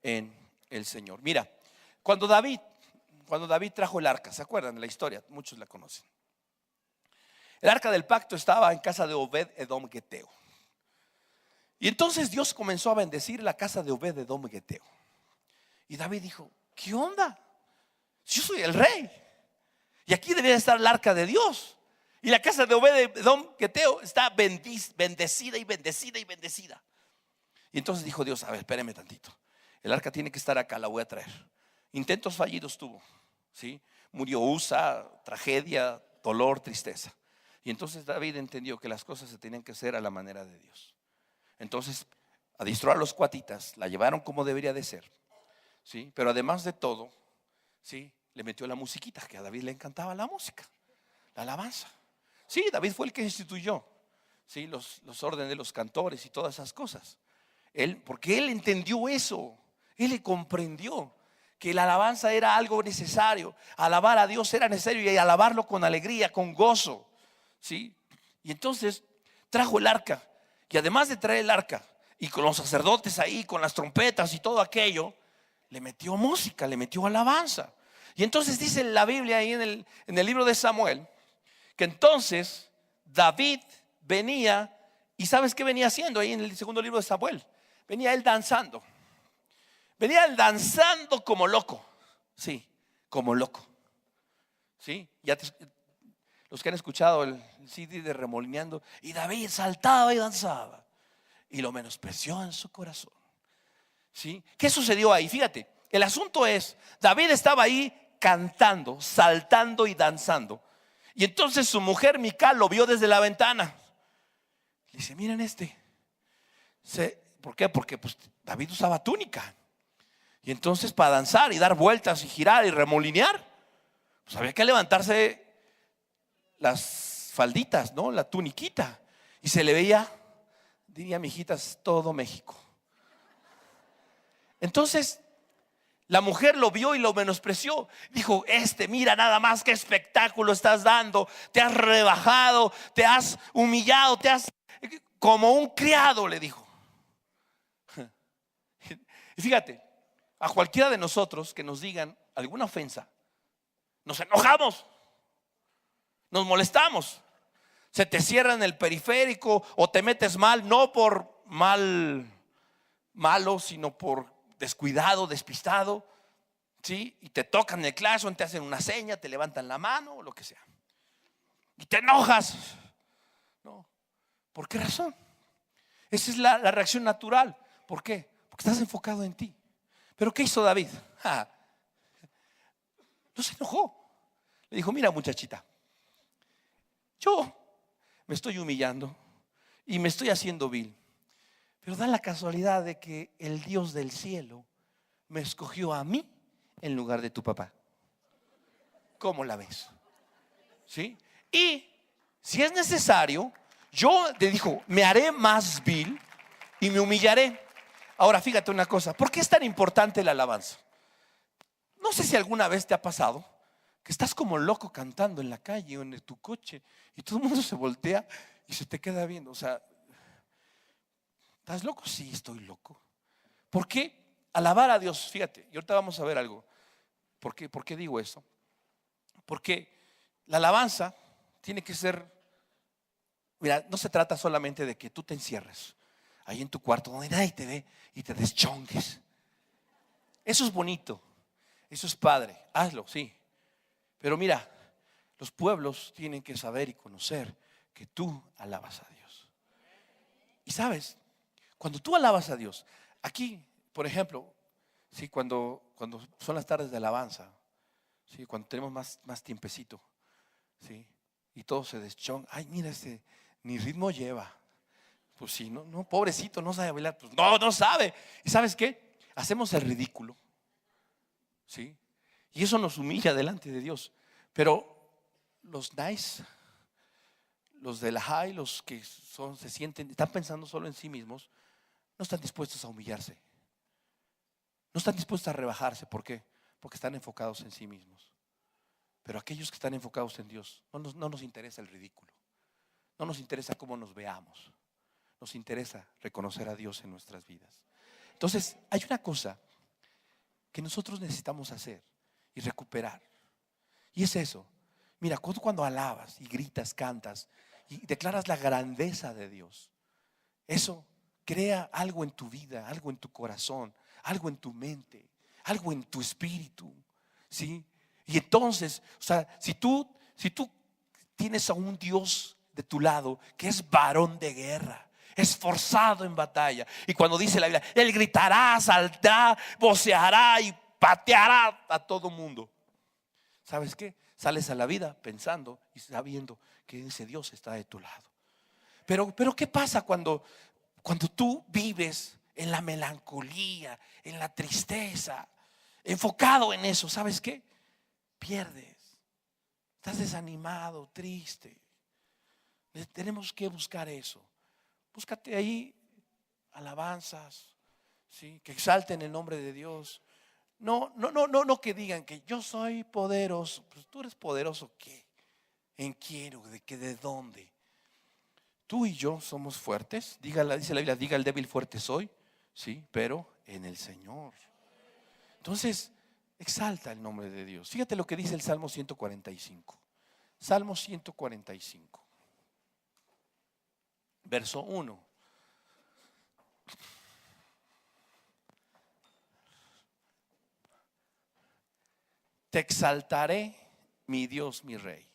en el Señor. Mira, cuando David trajo el arca, ¿se acuerdan de la historia? Muchos la conocen. El arca del pacto estaba en casa de Obed Edom Geteo. Y entonces Dios comenzó a bendecir la casa de Obed Edom Geteo. Y David dijo: ¿qué onda? Yo soy el rey y aquí debería estar el arca de Dios. Y la casa de Obed Edom Geteo está bendecida y bendecida y bendecida. Y entonces dijo Dios: a ver, espéreme tantito, el arca tiene que estar acá, la voy a traer. Intentos fallidos tuvo, ¿sí? Murió Usa, tragedia, dolor, tristeza. Y entonces David entendió que las cosas se tenían que hacer a la manera de Dios. Entonces adistró a los cuatitas, la llevaron como debería de ser, ¿sí? Pero además de todo, ¿sí?, le metió la musiquita, que a David le encantaba la música, la alabanza. Sí, David fue el que instituyó, ¿sí?, los órdenes de los cantores y todas esas cosas. Porque él entendió eso, él le comprendió que la alabanza era algo necesario. Alabar a Dios era necesario, y alabarlo con alegría, con gozo, ¿sí? Y entonces trajo el arca. Y además de traer el arca y con los sacerdotes ahí, con las trompetas y todo aquello, le metió música, le metió alabanza. Y entonces dice la Biblia ahí en el libro de Samuel, que entonces David venía, y ¿sabes qué venía haciendo ahí en el segundo libro de Samuel? Venía él danzando. Venía él danzando como loco. Sí, como loco. Sí, los que han escuchado el CD de Remolineando, y David saltaba y danzaba y lo menospreció en su corazón. ¿Sí? ¿Qué sucedió ahí? Fíjate, el asunto es: David estaba ahí cantando, saltando y danzando. Y entonces su mujer Mical lo vio desde la ventana. Le dice: miren ¿por qué? Porque pues David usaba túnica. Y entonces para danzar y dar vueltas y girar y remolinear, pues había que levantarse las falditas, ¿no?, la tuniquita. Y se le veía, diría mi hijita, todo México. Entonces la mujer lo vio y lo menospreció. Dijo, mira nada más qué espectáculo estás dando. Te has rebajado, te has humillado, te has como un criado, le dijo. Y fíjate, a cualquiera de nosotros que nos digan alguna ofensa, nos enojamos, nos molestamos. Se te cierra en el periférico o te metes mal, no por malo, sino por descuidado, despistado, ¿sí? Y te tocan en el claxon, te hacen una seña, te levantan la mano o lo que sea. Y te enojas. ¿No? ¿Por qué razón? Esa es la reacción natural. ¿Por qué? Porque estás enfocado en ti. ¿Pero qué hizo David? No se enojó. Le dijo, mira muchachita, yo me estoy humillando y me estoy haciendo vil, pero da la casualidad de que el Dios del cielo me escogió a mí en lugar de tu papá. ¿Cómo la ves? ¿Sí? Y si es necesario, yo le dijo, me haré más vil y me humillaré. Ahora fíjate una cosa, ¿por qué es tan importante la alabanza? No sé si alguna vez te ha pasado que estás como loco cantando en la calle o en tu coche y todo el mundo se voltea y se te queda viendo. O sea, ¿estás loco? Sí, estoy loco. ¿Por qué? Alabar a Dios, fíjate, y ahorita vamos a ver algo. ¿Por qué digo eso? Porque la alabanza tiene que ser, mira, no se trata solamente de que tú te encierres ahí en tu cuarto donde nadie te ve y te deschongues. Eso es bonito, eso es padre, hazlo, sí. Pero mira, los pueblos tienen que saber y conocer que tú alabas a Dios. Y sabes, cuando tú alabas a Dios, aquí, por ejemplo, sí, cuando son las tardes de alabanza, sí, cuando tenemos más tiempecito, sí, y todo se deschonga, ay, mira, ni ritmo lleva. Pues sí, no, pobrecito, no sabe bailar. Pues no sabe. ¿Y sabes qué? Hacemos el ridículo, ¿sí? Y eso nos humilla delante de Dios. Pero los nice, los de la high, los que se sienten, están pensando solo en sí mismos, no están dispuestos a humillarse. No están dispuestos a rebajarse. ¿Por qué? Porque están enfocados en sí mismos. Pero aquellos que están enfocados en Dios, no nos interesa el ridículo. No nos interesa cómo nos veamos. Nos interesa reconocer a Dios en nuestras vidas. Entonces, hay una cosa que nosotros necesitamos hacer y recuperar. Y es eso. Mira, cuando alabas y gritas, cantas y declaras la grandeza de Dios, eso crea algo en tu vida, algo en tu corazón, algo en tu mente, algo en tu espíritu, ¿sí? Y entonces, o sea, si tú tienes a un Dios de tu lado que es varón de guerra, esforzado en batalla, y cuando dice la Biblia, él gritará, saldrá, voceará y pateará a todo mundo, ¿sabes qué? Sales a la vida pensando y sabiendo que ese Dios está de tu lado. Pero ¿qué pasa cuando tú vives en la melancolía, en la tristeza, enfocado en eso? ¿Sabes qué? Pierdes. Estás desanimado, triste. Tenemos que buscar eso. Búscate ahí alabanzas, ¿sí? Que exalten el nombre de Dios. No que digan que yo soy poderoso. Pues tú eres poderoso, ¿qué? ¿En quién? ¿De dónde? Tú y yo somos fuertes. Dice la Biblia, diga el débil fuerte soy, sí, pero en el Señor. Entonces, exalta el nombre de Dios. Fíjate lo que dice el Salmo 145. Salmo 145. Verso 1. Te exaltaré, mi Dios, mi Rey,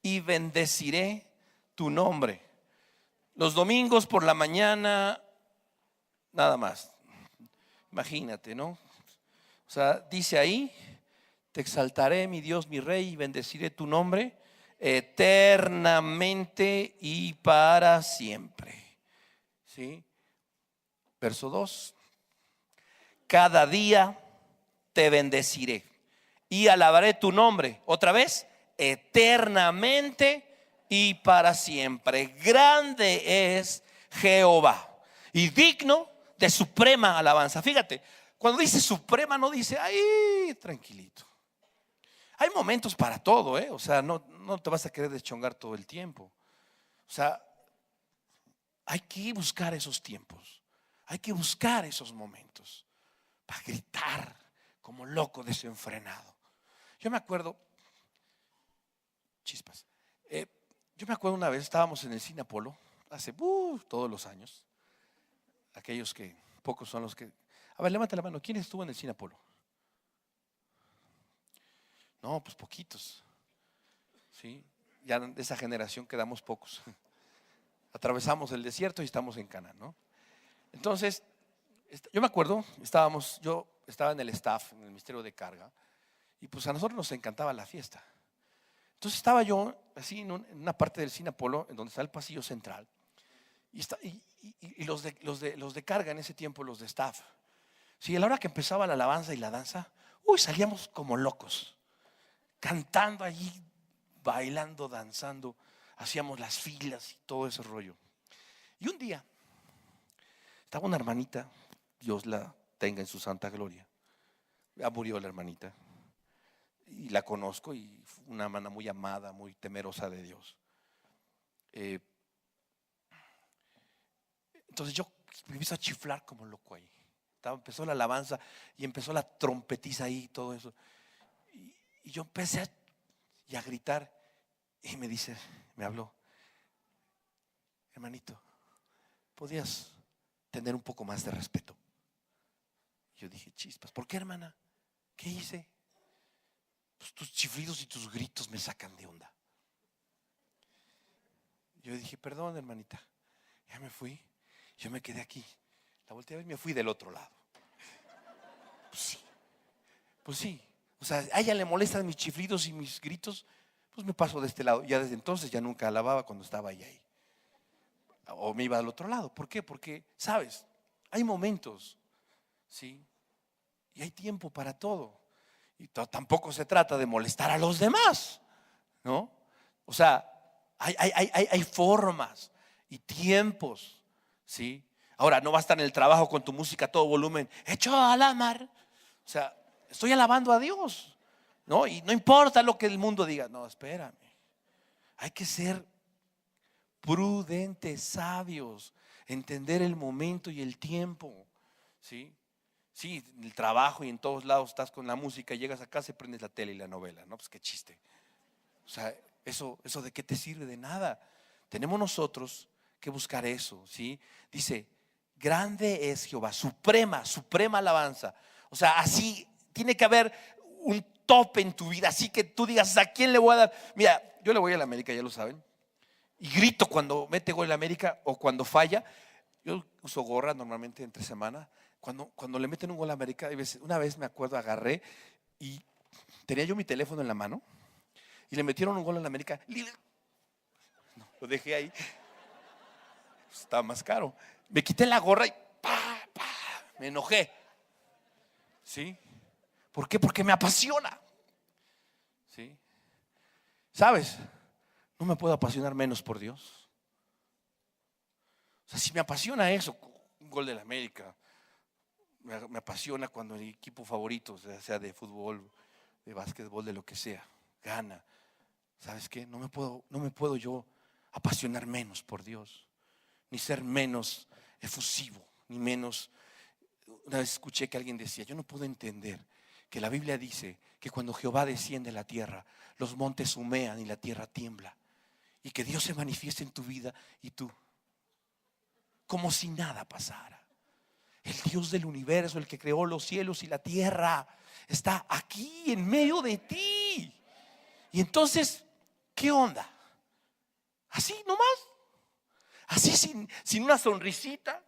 y bendeciré tu nombre. Los domingos por la mañana, nada más. Imagínate, ¿no? O sea, dice ahí, te exaltaré, mi Dios, mi Rey, y bendeciré tu nombre eternamente y para siempre. ¿Sí? Verso 2. Cada día te bendeciré y alabaré tu nombre. Otra vez, eternamente y para siempre. Grande es Jehová y digno de suprema alabanza. Fíjate, cuando dice suprema no dice, ay, tranquilito. Hay momentos para todo, o sea, no te vas a querer deschongar todo el tiempo. O sea, hay que buscar esos tiempos, hay que buscar esos momentos para gritar como loco desenfrenado. Yo me acuerdo, chispas, yo me acuerdo una vez estábamos en el Cine Apolo, hace todos los años. Aquellos que, pocos son los que, a ver, levanta la mano, ¿quién estuvo en el Cine Apolo? No, pues poquitos, ¿sí? Ya de esa generación quedamos pocos. Atravesamos el desierto y estamos en Canaán, ¿no? Entonces, yo me acuerdo, yo estaba en el staff, en el ministerio de carga, y pues a nosotros nos encantaba la fiesta. Entonces estaba yo así en una parte del Cine Apolo, en donde está el pasillo central, y los de carga en ese tiempo, los de staff, sí, a la hora que empezaba la alabanza y la danza, salíamos como locos, cantando allí, bailando, danzando, hacíamos las filas y todo ese rollo. Y un día estaba una hermanita, Dios la tenga en su santa gloria, ya murió la hermanita, y la conozco, y fue una hermana muy amada, muy temerosa de Dios. Entonces yo me empiezo a chiflar como loco ahí. Empezó la alabanza y empezó la trompetiza ahí y todo eso. Y yo empecé a gritar, y me habló, hermanito, ¿podías tener un poco más de respeto? Yo dije, chispas, ¿por qué, hermana? ¿Qué hice? Pues tus chiflidos y tus gritos me sacan de onda. Yo dije, perdón, hermanita. Ya me fui, yo me quedé aquí. La volteé a ver y me fui del otro lado. Pues sí. O sea, a ella le molestan mis chiflidos y mis gritos, pues me paso de este lado. Ya desde entonces ya nunca alababa cuando estaba ella ahí. O me iba al otro lado. ¿Por qué? Porque, ¿sabes? Hay momentos, ¿sí? Y hay tiempo para todo. Y tampoco se trata de molestar a los demás, ¿no? O sea, hay formas y tiempos, ¿sí? Ahora, no va a estar en el trabajo con tu música a todo volumen, hecho a la mar. O sea, estoy alabando a Dios, ¿no? Y no importa lo que el mundo diga. No, espérame. Hay que ser prudentes, sabios, entender el momento y el tiempo, ¿sí? Sí, en el trabajo y en todos lados estás con la música, llegas a casa y prendes la tele y la novela, ¿no? Pues qué chiste. O sea, eso de qué te sirve, de nada. Tenemos nosotros que buscar eso, ¿sí? Dice, grande es Jehová, suprema alabanza. O sea, así tiene que haber un tope en tu vida, así que tú digas, ¿a quién le voy a dar? Mira, yo le voy a la América, ya lo saben, y grito cuando mete gol la América o cuando falla. Yo uso gorra normalmente entre semana. Cuando le meten un gol a América, una vez me acuerdo, agarré y tenía yo mi teléfono en la mano y le metieron un gol a la América. Lo dejé ahí. Estaba más caro. Me quité la gorra y me enojé. ¿Sí? ¿Por qué? Porque me apasiona. ¿Sí? ¿Sabes? No me puedo apasionar menos por Dios. O sea, si me apasiona eso, un gol de la América, me apasiona cuando el equipo favorito, sea de fútbol, de básquetbol, de lo que sea, gana. ¿Sabes qué? No me puedo yo apasionar menos por Dios, ni ser menos efusivo, ni menos. Una vez escuché que alguien decía, yo no puedo entender que la Biblia dice que cuando Jehová desciende a la tierra, los montes humean y la tierra tiembla, y que Dios se manifieste en tu vida y tú, como si nada pasara. El Dios del universo, el que creó los cielos y la tierra, está aquí en medio de ti. Y entonces, ¿qué onda? Así nomás, así sin una sonrisita,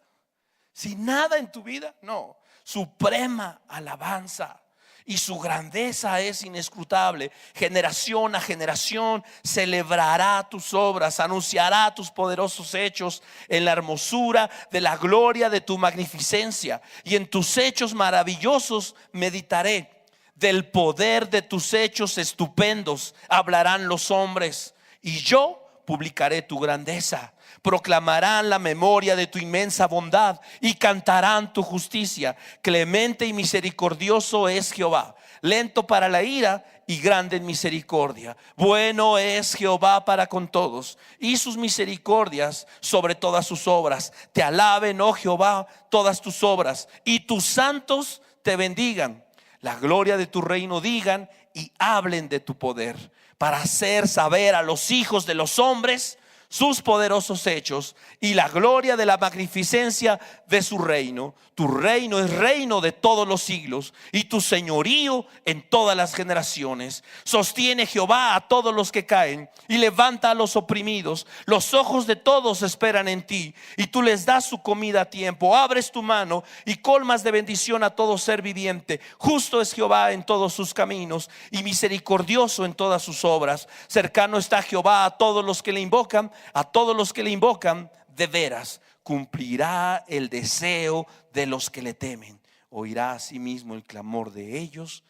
sin nada en tu vida. No, suprema alabanza. Y su grandeza es inescrutable. Generación a generación celebrará tus obras, anunciará tus poderosos hechos en la hermosura de la gloria de tu magnificencia. Y en tus hechos maravillosos meditaré. Del poder de tus hechos estupendos hablarán los hombres. Y yo publicaré tu grandeza. Proclamarán la memoria de tu inmensa bondad y cantarán tu justicia. Clemente y misericordioso es Jehová, lento para la ira y grande en misericordia. Bueno es Jehová para con todos, y sus misericordias sobre todas sus obras. Te alaben, oh Jehová, todas tus obras, y tus santos te bendigan. La gloria de tu reino digan y hablen de tu poder, para hacer saber a los hijos de los hombres sus poderosos hechos y la gloria de la magnificencia de su reino. Tu reino es reino de todos los siglos, y tu señorío en todas las generaciones. Sostiene Jehová a todos los que caen y levanta a los oprimidos. Los ojos de todos esperan en ti, y tú les das su comida a tiempo. Abres tu mano y colmas de bendición a todo ser viviente. Justo es Jehová en todos sus caminos y misericordioso en todas sus obras. Cercano está Jehová a todos los que le invocan. A todos los que le invocan, de veras cumplirá el deseo de los que le temen. Oirá asimismo el clamor de ellos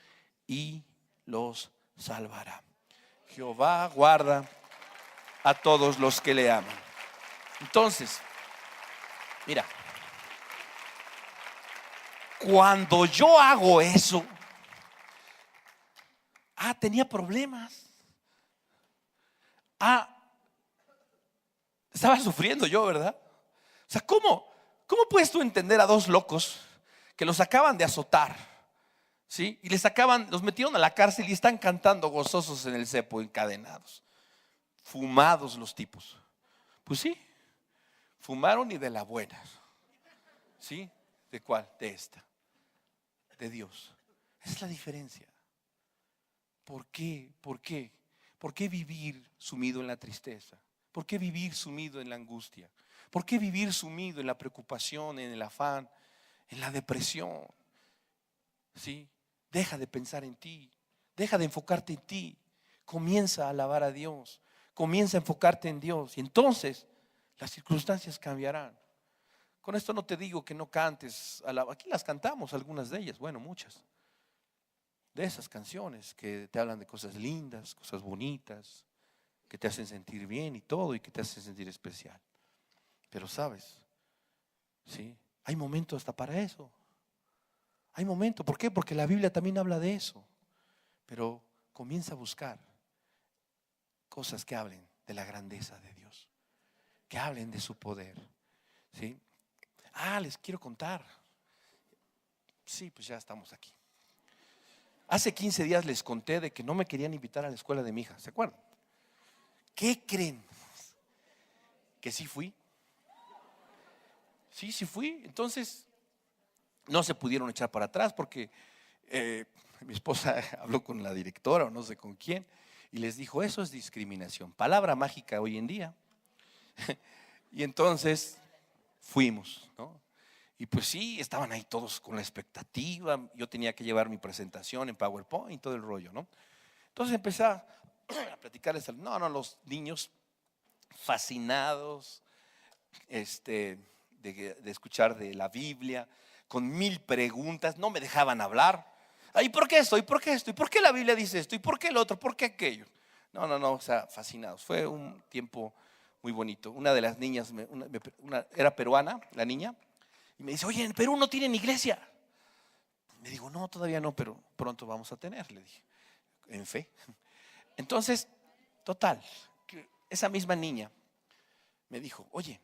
y los salvará. Jehová guarda a todos los que le aman. Entonces, mira, cuando yo hago eso, tenía problemas. Estaba sufriendo yo, ¿verdad? O sea, ¿cómo puedes tú entender a dos locos que los acaban de azotar, ¿sí? Y los metieron a la cárcel y están cantando gozosos en el cepo, encadenados, fumados los tipos? Pues sí, fumaron, y de la buena, ¿sí? ¿De cuál? De esta, de Dios. Esa es la diferencia. ¿Por qué? ¿Por qué? ¿Por qué vivir sumido en la tristeza? ¿Por qué vivir sumido en la angustia? ¿Por qué vivir sumido en la preocupación, en el afán, en la depresión? ¿Sí? Deja de pensar en ti, deja de enfocarte en ti. Comienza a alabar a Dios, comienza a enfocarte en Dios, y entonces las circunstancias cambiarán. Con esto no te digo que no cantes. Aquí las cantamos, algunas de ellas, bueno, muchas de esas canciones que te hablan de cosas lindas, cosas bonitas, que te hacen sentir bien y todo, y que te hacen sentir especial. Pero sabes, ¿sí? Hay momentos hasta para eso. Hay momentos, ¿por qué? Porque la Biblia también habla de eso. Pero comienza a buscar cosas que hablen de la grandeza de Dios, que hablen de su poder, ¿sí? Les quiero contar. Sí, pues ya estamos aquí. Hace 15 días les conté de que no me querían invitar a la escuela de mi hija, ¿se acuerdan? ¿Qué creen? Que sí fui. Sí fui. Entonces no se pudieron echar para atrás porque mi esposa habló con la directora o no sé con quién, y les dijo: eso es discriminación, palabra mágica hoy en día. Y entonces fuimos, ¿no? Y pues sí, estaban ahí todos con la expectativa. Yo tenía que llevar mi presentación en PowerPoint y todo el rollo, ¿no? Entonces empecé a platicarles. Los niños fascinados de escuchar de la Biblia, con 1000 preguntas. No me dejaban hablar. ¿Y por qué esto? ¿Y por qué esto? ¿Y por qué la Biblia dice esto? ¿Y por qué el otro? ¿Por qué aquello? O sea, fascinados. Fue un tiempo muy bonito. Una de las niñas era peruana, la niña, y me dice: oye, en Perú no tienen iglesia. Le digo: no, todavía no, pero pronto vamos a tener, le dije, en fe. Entonces, total, que esa misma niña me dijo: oye,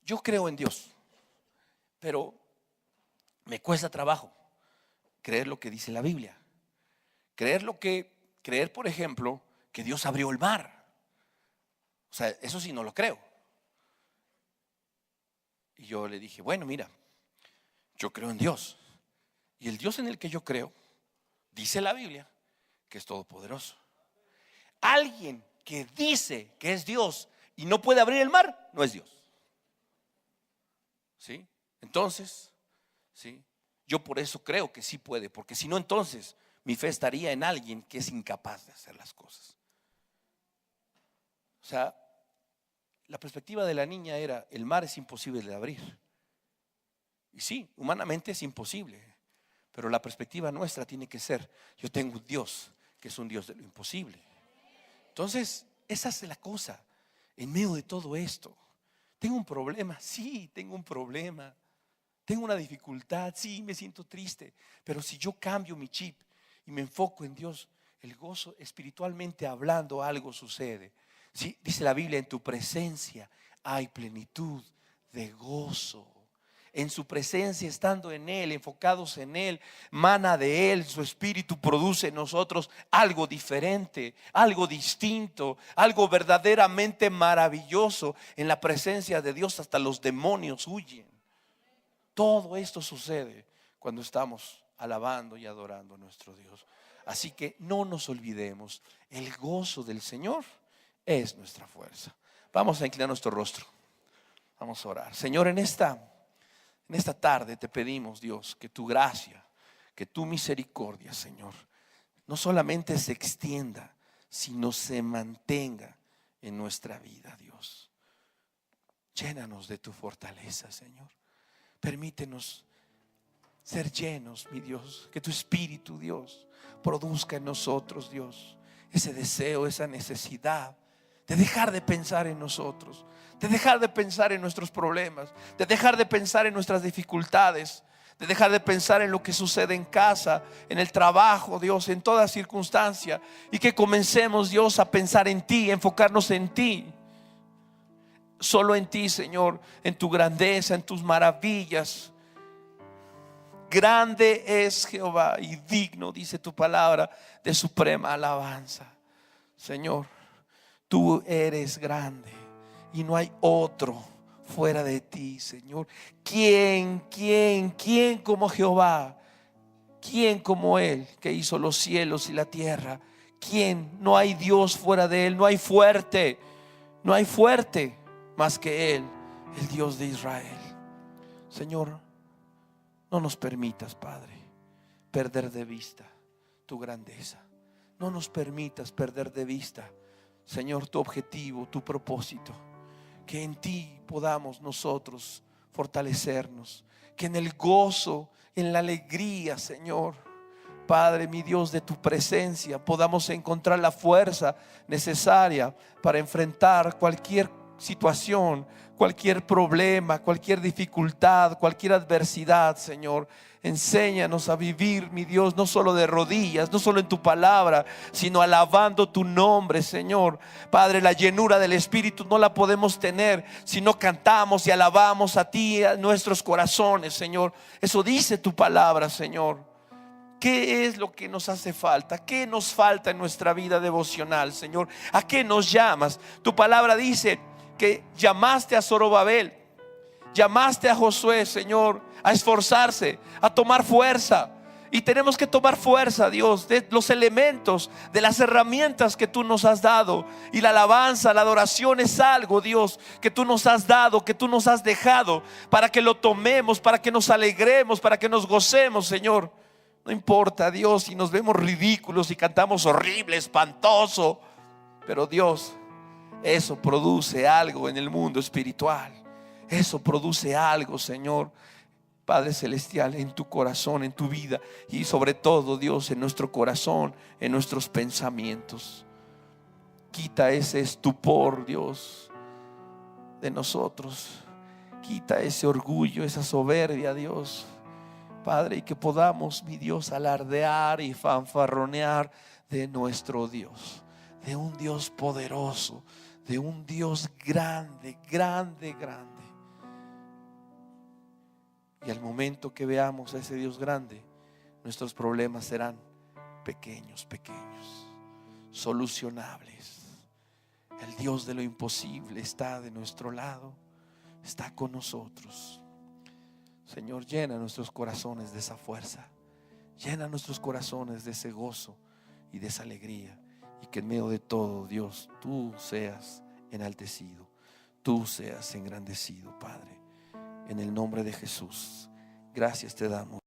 yo creo en Dios, pero me cuesta trabajo creer lo que dice la Biblia. Creer, por ejemplo, que Dios abrió el mar. O sea, eso sí no lo creo. Y yo le dije: bueno, mira, yo creo en Dios, y el Dios en el que yo creo, dice la Biblia, que es todopoderoso. Alguien que dice que es Dios y no puede abrir el mar, no es Dios. ¿Sí? Entonces, ¿sí? Yo por eso creo que sí puede, porque si no, entonces mi fe estaría en alguien que es incapaz de hacer las cosas. O sea, la perspectiva de la niña era: el mar es imposible de abrir. Y sí, humanamente es imposible, pero la perspectiva nuestra tiene que ser: yo tengo un Dios que es un Dios de lo imposible. Entonces, esa es la cosa. En medio de todo esto, tengo un problema, sí, tengo un problema. Tengo una dificultad, sí, me siento triste. Pero si yo cambio mi chip y me enfoco en Dios, el gozo, espiritualmente hablando, algo sucede. Sí, dice la Biblia, en tu presencia hay plenitud de gozo. En su presencia, estando en Él, enfocados en Él, mana de Él, su espíritu produce en nosotros algo diferente, algo distinto, algo verdaderamente maravilloso. En la presencia de Dios hasta los demonios huyen. Todo esto sucede cuando estamos alabando y adorando a nuestro Dios. Así que no nos olvidemos, el gozo del Señor es nuestra fuerza. Vamos a inclinar nuestro rostro. Vamos a orar. Señor, en esta tarde te pedimos, Dios, que tu gracia, que tu misericordia, Señor, no solamente se extienda, sino se mantenga en nuestra vida, Dios. Llénanos de tu fortaleza, Señor. Permítenos ser llenos, mi Dios, que tu Espíritu, Dios, produzca en nosotros, Dios, ese deseo, esa necesidad de dejar de pensar en nosotros, de dejar de pensar en nuestros problemas, de dejar de pensar en nuestras dificultades, de dejar de pensar en lo que sucede en casa, en el trabajo, Dios, en toda circunstancia, y que comencemos, Dios, a pensar en ti, enfocarnos en ti. Solo en ti, Señor, en tu grandeza, en tus maravillas. Grande es Jehová y digno, dice tu palabra, de suprema alabanza. Señor, tú eres grande y no hay otro fuera de ti, Señor. ¿Quién como Jehová? ¿Quién como Él, que hizo los cielos y la tierra? ¿Quién? No hay Dios fuera de Él. No hay fuerte más que Él, el Dios de Israel. Señor, no nos permitas, Padre, perder de vista tu grandeza. No nos permitas perder de vista, Señor, tu objetivo, tu propósito. Que en ti podamos nosotros fortalecernos. Que en el gozo, en la alegría, Señor, Padre, mi Dios, de tu presencia, podamos encontrar la fuerza necesaria para enfrentar cualquier situación, cualquier problema, cualquier dificultad, cualquier adversidad, Señor. Enséñanos a vivir, mi Dios, no solo de rodillas, no solo en tu palabra, sino alabando tu nombre, Señor. Padre, la llenura del Espíritu no la podemos tener si no cantamos y alabamos a ti, a nuestros corazones, Señor. Eso dice tu palabra, Señor. ¿Qué es lo que nos hace falta? ¿Qué nos falta en nuestra vida devocional, Señor? ¿A qué nos llamas? Tu palabra dice que llamaste a Zorobabel, llamaste a Josué, Señor, a esforzarse, a tomar fuerza. Y tenemos que tomar fuerza, Dios, de los elementos, de las herramientas que tú nos has dado. Y la alabanza, la adoración es algo, Dios, que tú nos has dado, que tú nos has dejado, para que lo tomemos, para que nos alegremos, para que nos gocemos, Señor. No importa, Dios, si nos vemos ridículos y cantamos horrible, espantoso, pero Dios, eso produce algo en el mundo espiritual. Eso produce algo, Señor, Padre Celestial, en tu corazón, en tu vida, y sobre todo, Dios, en nuestro corazón, en nuestros pensamientos. Quita ese estupor, Dios, de nosotros. Quita ese orgullo, esa soberbia, Dios, Padre, y que podamos, mi Dios, alardear y fanfarronear de nuestro Dios, de un Dios poderoso, de un Dios grande, grande, grande. Y al momento que veamos a ese Dios grande, nuestros problemas serán pequeños, solucionables. El Dios de lo imposible está de nuestro lado, está con nosotros. Señor, llena nuestros corazones de esa fuerza, llena nuestros corazones de ese gozo y de esa alegría, y que en medio de todo, Dios, tú seas enaltecido, tú seas engrandecido, Padre, en el nombre de Jesús. Gracias te damos.